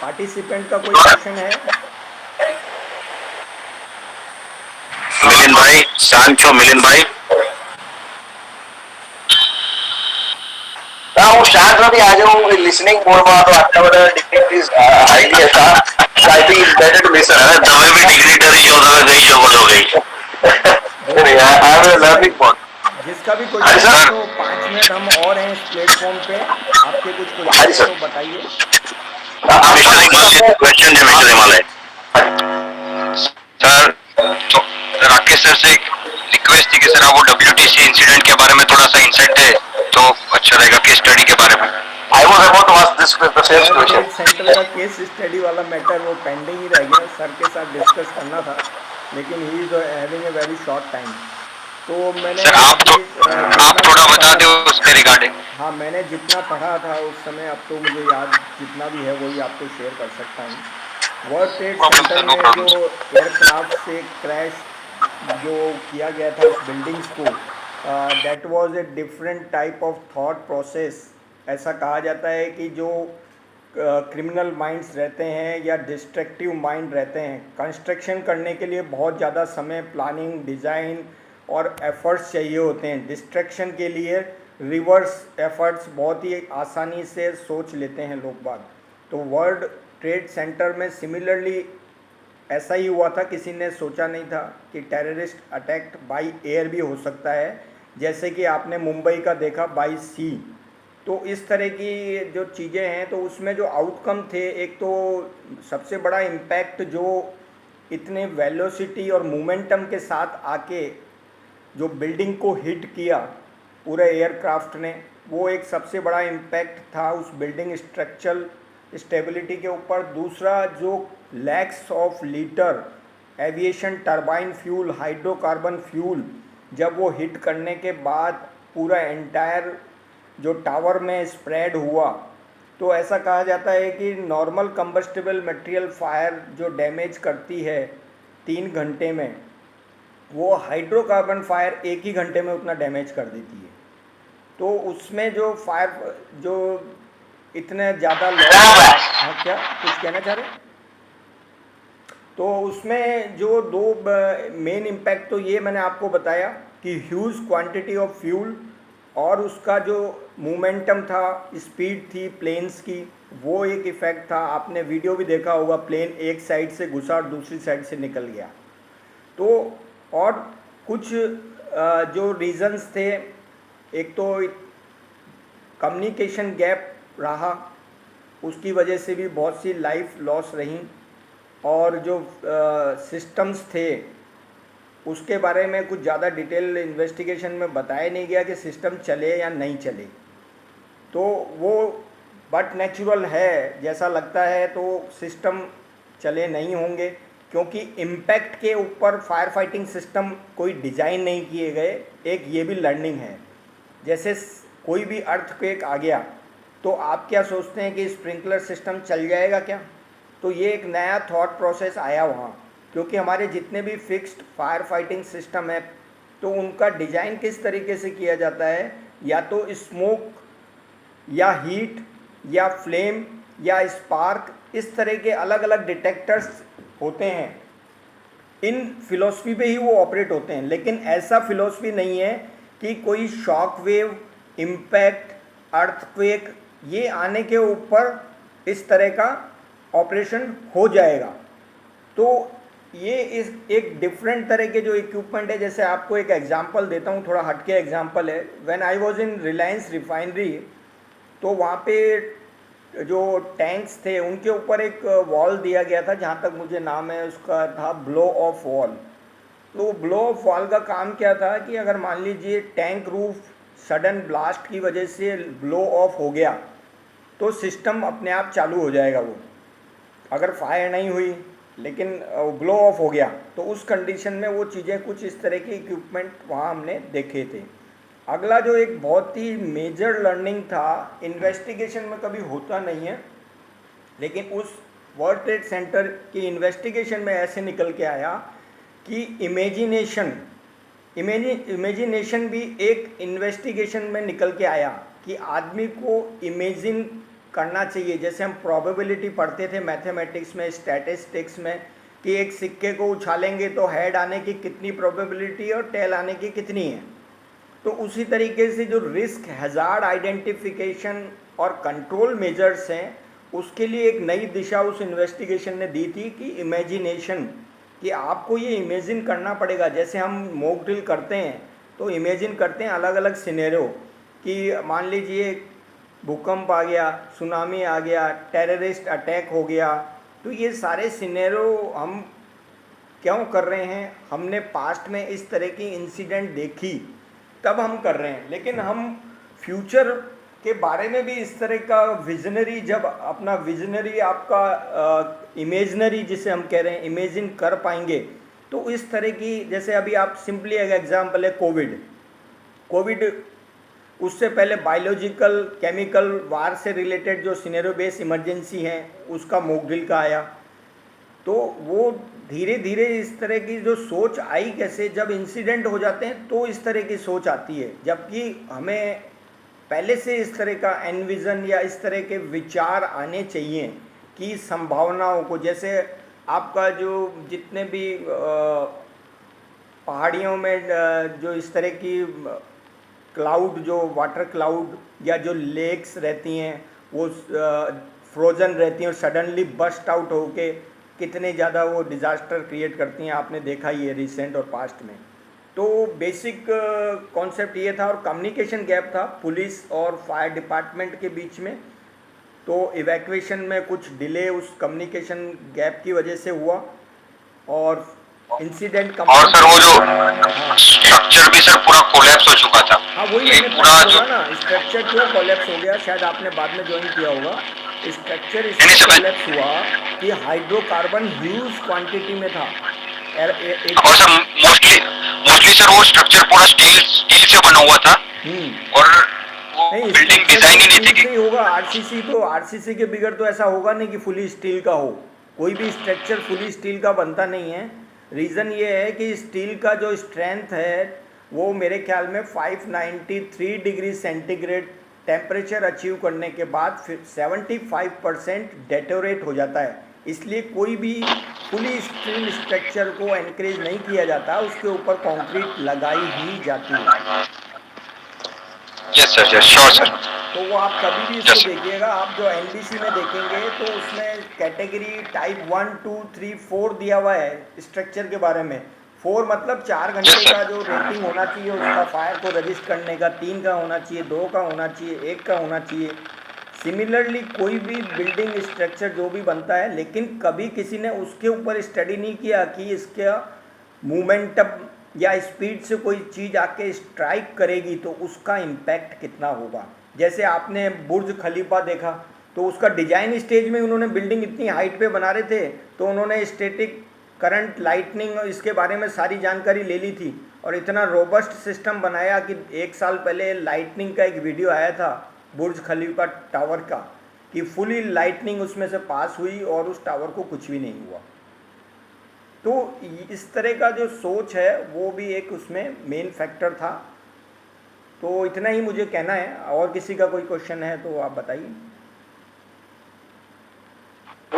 Participant का कोई क्वेश्चन है? મિલિન ભાઈ શાંત છો મિલિન ભાઈ? ના હું શાંત નથી, આજે હું લિસનિંગ મોડમાં હતો, આટલા બધા ડિગ્નિટરીઝ હાઈલી હતા, so I think it's better to listen. અરે તમે બી ડિગ્નિટરી છો, તમે કહી શકો છો કઈ। I am a learning mode. जिसका भी हाँ क्वेश्चन सर। है तो 5 मिनट हम और हैं इस प्लेटफॉर्म पे, आपके कुछ हाँ क्वेश्चन सर। तो बताइए। મિસ્ટર હિમાલય ક્વેશ્ચન છે મિસ્ટર હિમાલય। सर तो राकेश सर से एक रिक्वेस्ट थी कि सर आप वो WTC इंसिडेंट के बारे में थोड़ा सा इंसाइट दे तो अच्छा रहेगा, केस स्टडी के बारे में। I was about to ask this the same question. Centre का केस स्टडी वाला मैटर वो पेंडिंग ही रह गया, सर के साथ डिस्कस करना था, लेकिन he is having a very short time. तो मैंने सर आप थोड़ा बता दो उसके रिगार्डिंग। हाँ, मैंने जितना पढ़ा था उस समय, अब तो मुझे याद जितना भी है वही आपको शेयर कर सकता हूँ। World trade Problem, centre sir, no में problem, जो एयरक्राफ्ट से क्रैश जो किया गया था उस बिल्डिंग्स को, that was a different type of thought process. ऐसा कहा जाता है कि जो क्रिमिनल माइंड्स रहते हैं या डिस्ट्रक्टिव माइंड रहते हैं, कंस्ट्रक्शन करने के लिए बहुत ज़्यादा समय, प्लानिंग, डिज़ाइन और एफर्ट्स चाहिए होते हैं। डिस्ट्रक्शन के लिए रिवर्स एफर्ट्स बहुत ही आसानी से सोच लेते हैं लोग बाग। तो वर्ल्ड ट्रेड सेंटर में सिमिलरली ऐसा ही हुआ था, किसी ने सोचा नहीं था कि टेररिस्ट अटैक बाय एयर भी हो सकता है, जैसे कि आपने मुंबई का देखा बाय सी। तो इस तरह की जो चीज़ें हैं, तो उसमें जो आउटकम थे, एक तो सबसे बड़ा इम्पैक्ट जो इतने वेलोसिटी और मोमेंटम के साथ आके जो बिल्डिंग को हिट किया पूरे एयरक्राफ्ट ने, वो एक सबसे बड़ा इम्पैक्ट था उस बिल्डिंग स्ट्रक्चरल स्टेबिलिटी के ऊपर। दूसरा, जो lakhs of litre aviation turbine fuel, hydrocarbon fuel, जब वो हिट करने के बाद पूरा एंटायर जो टावर में स्प्रेड हुआ, तो ऐसा कहा जाता है कि नॉर्मल कंबस्टिबल मटेरियल फायर जो डैमेज करती है 3 घंटे में, वो हाइड्रोकार्बन फायर 1 ही घंटे में उतना डैमेज कर देती है। तो उसमें जो फायर जो इतने ज़्यादा हाँ, क्या कुछ कहना चाह रहे हैं? तो उसमें जो 2 मेन इम्पैक्ट तो ये मैंने आपको बताया कि ह्यूज क्वांटिटी ऑफ फ्यूल और उसका जो मोमेंटम था, स्पीड थी प्लेन्स की, वो एक इफ़ेक्ट था। आपने वीडियो भी देखा होगा, प्लेन एक साइड से घुसा और दूसरी साइड से निकल गया। तो और कुछ जो रीज़न्स थे, एक तो कम्युनिकेशन गैप रहा, उसकी वजह से भी बहुत सी लाइफ लॉस रही, और जो सिस्टम्स थे उसके बारे में कुछ ज़्यादा डिटेल इन्वेस्टिगेशन में बताया नहीं गया कि सिस्टम चले या नहीं चले। तो वो बट नेचुरल है, जैसा लगता है तो सिस्टम चले नहीं होंगे, क्योंकि इम्पैक्ट के ऊपर फायर फाइटिंग सिस्टम कोई डिज़ाइन नहीं किए गए। एक ये भी लर्निंग है, जैसे कोई भी अर्थक्वेक आ गया तो आप क्या सोचते हैं कि स्प्रिंकलर सिस्टम चल जाएगा क्या? तो ये एक नया थॉट प्रोसेस आया वहाँ, क्योंकि हमारे जितने भी फिक्स्ड फायर फाइटिंग सिस्टम है तो उनका डिजाइन किस तरीके से किया जाता है, या तो स्मोक या हीट या फ्लेम या स्पार्क, इस तरह के अलग अलग डिटेक्टर्स होते हैं, इन फिलॉसफी पे ही वो ऑपरेट होते हैं। लेकिन ऐसा फिलॉसफी नहीं है कि कोई शॉक वेव, इम्पैक्ट, अर्थक्वेक ये आने के ऊपर इस तरह का ऑपरेशन हो जाएगा। तो ये इस एक डिफरेंट तरह के जो इक्विपमेंट है, जैसे आपको एक एग्जांपल देता हूँ, थोड़ा हटके एग्जांपल है। When I was in Reliance refinery, तो वहाँ पे जो टैंक्स थे उनके ऊपर एक वॉल दिया गया था, जहाँ तक मुझे नाम है उसका था ब्लो ऑफ वॉल। तो ब्लो ऑफ वॉल का काम क्या था कि अगर मान लीजिए टैंक रूफ सडन ब्लास्ट की वजह से ब्लो ऑफ हो गया तो सिस्टम अपने आप चालू हो जाएगा। वो अगर फायर नहीं हुई लेकिन ब्लो ऑफ हो गया तो उस कंडीशन में वो चीज़ें, कुछ इस तरह के इक्विपमेंट वहाँ हमने देखे थे। अगला जो एक बहुत ही मेजर लर्निंग था, इन्वेस्टिगेशन में कभी होता नहीं है, लेकिन उस वर्ल्ड ट्रेड सेंटर की इन्वेस्टिगेशन में ऐसे निकल के आया कि इमेजिनेशन भी एक इन्वेस्टिगेशन में निकल के आया कि आदमी को इमेजिन करना चाहिए। जैसे हम प्रोबेबिलिटी पढ़ते थे मैथमेटिक्स में, स्टैटिस्टिक्स में, कि एक सिक्के को उछालेंगे तो हेड आने की कितनी प्रोबेबिलिटी और टेल आने की कितनी है। तो उसी तरीके से जो रिस्क हैज़ार्ड आइडेंटिफिकेशन और कंट्रोल मेजर्स हैं, उसके लिए एक नई दिशा उस इन्वेस्टिगेशन ने दी थी कि इमेजिनेशन, कि आपको ये इमेजिन करना पड़ेगा। जैसे हम मॉक ड्रिल करते हैं तो इमेजिन करते हैं अलग अलग सिनेरियो, कि मान लीजिए भूकंप आ गया, सुनामी आ गया, टेररिस्ट अटैक हो गया। तो ये सारे सिनेरियो हम क्यों कर रहे हैं, हमने पास्ट में इस तरह की इंसिडेंट देखी तब हम कर रहे हैं। लेकिन हम फ्यूचर के बारे में भी इस तरह का विजनरी, जब अपना विजनरी आपका इमेजनरी जिसे हम कह रहे हैं इमेजिन कर पाएंगे, तो इस तरह की, जैसे अभी आप सिंपली एक एग्जांपल है कोविड, उससे पहले बायोलॉजिकल केमिकल वार से रिलेटेड जो सिनेरियो बेस इमरजेंसी हैं उसका मॉक ड्रिल का आया। तो वो धीरे धीरे इस तरह की जो सोच आई, कैसे जब इंसिडेंट हो जाते हैं तो इस तरह की सोच आती है, जबकि हमें पहले से इस तरह का एनविजन या इस तरह के विचार आने चाहिए कि संभावनाओं को, जैसे आपका जो जितने भी पहाड़ियों में जो इस तरह की क्लाउड, जो वाटर क्लाउड या जो लेक्स रहती हैं वो फ्रोजन रहती हैं और सडनली बस्ट आउट होके कितने ज़्यादा वो डिज़ास्टर क्रिएट करती हैं, आपने देखा ही है रिसेंट और पास्ट में। तो बेसिक कॉन्सेप्ट ये था, और कम्युनिकेशन गैप था पुलिस और फायर डिपार्टमेंट के बीच में। तो इवैक्यूएशन में कुछ डिले उस कम्युनिकेशन गैप की वजह से हुआ, और इंसिडेंट और सर वो जो स्ट्रक्चर भी सर पूरा कोलैप्स हो चुका था। हाँ, वही मैंने पूरा बोला ना, स्ट्रक्चर क्यों कोलैप्स हो गया, शायद आपने बाद में ज्वाइन किया होगा। स्ट्रक्चर इसलिए कोलैप्स हुआ कि हाइड्रोकार्बन ह्यूज क्वांटिटी में था। और सर मोस्टली सर वो स्ट्रक्चर पूरा स्टील से बना हुआ था, और वो बिल्डिंग डिजाइन ही नहीं थी कि होगा आरसीसी। तो आरसीसी के बिगड़ तो ऐसा होगा नहीं कि फुली स्टील का हो, कोई भी स्ट्रक्चर फुली स्टील का बनता नहीं है। रीज़न ये है कि स्टील का जो स्ट्रेंथ है वो मेरे ख्याल में 593 डिग्री सेंटीग्रेड टेम्परेचर अचीव करने के बाद फिर 75% डेटोरेट हो जाता है। इसलिए कोई भी फुली स्टील स्ट्रक्चर को एनकरेज नहीं किया जाता, उसके ऊपर कंक्रीट लगाई ही जाती है। Yes sir, yes sure sir. तो वो आप कभी भी इसको देखिएगा, आप जो एनबीसी में देखेंगे तो उसमें कैटेगरी टाइप 1, 2, 3, 4 दिया हुआ है स्ट्रक्चर के बारे में। 4 मतलब 4 घंटे का जो रेटिंग होना चाहिए उसका फायर को रजिस्ट करने का, 3 का होना चाहिए, 2 का होना चाहिए, 1 का होना चाहिए। सिमिलरली कोई भी बिल्डिंग स्ट्रक्चर जो भी बनता है, लेकिन कभी किसी ने उसके ऊपर स्टडी नहीं किया कि इसका मोमेंटम या स्पीड से कोई चीज़ आके स्ट्राइक करेगी तो उसका इम्पैक्ट कितना होगा। जैसे आपने बुर्ज खलीफा देखा, तो उसका डिजाइन स्टेज में उन्होंने बिल्डिंग इतनी हाइट पे बना रहे थे, तो उन्होंने स्टैटिक करंट, लाइटनिंग, इसके बारे में सारी जानकारी ले ली थी और इतना रोबस्ट सिस्टम बनाया कि 1 साल पहले लाइटनिंग का एक वीडियो आया था बुर्ज खलीफा टावर का, कि फुली लाइटनिंग उसमें से पास हुई और उस टावर को कुछ भी नहीं हुआ। तो इस तरह का जो सोच है वो भी एक उसमें मेन फैक्टर था। तो इतना ही मुझे कहना है, और किसी का कोई क्वेश्चन है तो आप बताइए।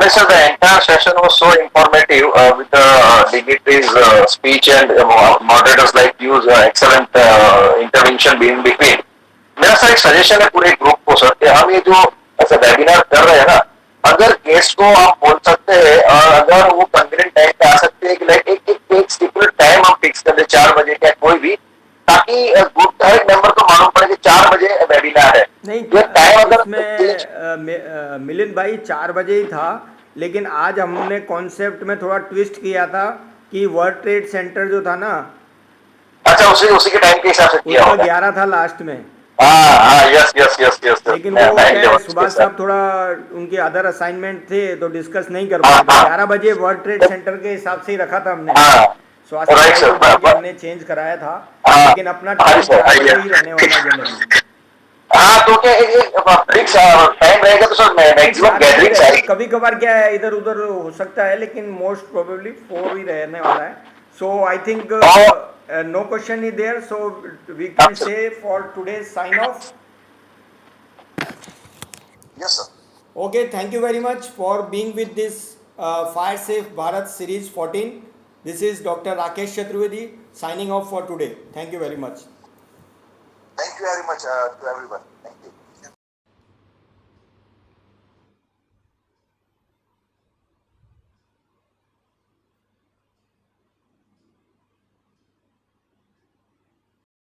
Sir, the entire session was so informative with the dignitaries' speech and moderators like you, excellent intervention in between. मेरा सर एक सजेशन है पूरे ग्रुप को सर, कि हम ये जो ऐसा वेबिनार कर रहे हैं ना, अगर गेस्ट को आप बोल सकते हैं और अगर वो कन्वीनियंट टाइम पे आ सकते हैं कि लाइक एक स्टिपुलेट टाइम हम फिक्स कर दे 4 बजे का कोई भी, ताकि ग्रुप हर एक मेंबर को मालूम पड़े कि 4 बजे वेबिनार है। नहीं, ये टाइम अगर इसमें मिलिंद भाई 4 बजे ही था, लेकिन आज हमने कॉन्सेप्ट में थोड़ा ट्विस्ट किया था कि वर्ल्ड ट्रेड सेंटर जो था ना, अच्छा उसी के टाइम के हिसाब से किया उसका होगा। 11 था लास्ट में। Yes yes yes yes. लेकिन वो क्या है, सुभाष साहब थोड़ा उनके अदर असाइनमेंट थे तो डिस्कस नहीं कर पाए। 11 बजे वर्ल्ड ट्रेड सेंटर के हिसाब से ही रखा था हमने, स्वास्थ्य को बोल के हमने चेंज कराया था, लेकिन अपना टाइम 4 बजे ही रहने वाला जनरली। तो क्या एक फिक्स टाइम रहेगा तो सर मैक्सिमम गैदरिंग्स आएगी। कभी कभार क्या है इधर उधर हो सकता है, लेकिन मोस्ट प्रोबेबली 4 ही रहने वाला है। So I think no question is there, so we can say for today's sign off. Yes sir. Okay, thank you very much for being with this Fire Safe Bharat Series 14. This is Dr. Rakesh Chaturvedi signing off for today. Thank you very much. Thank you very much to everyone. Thank you.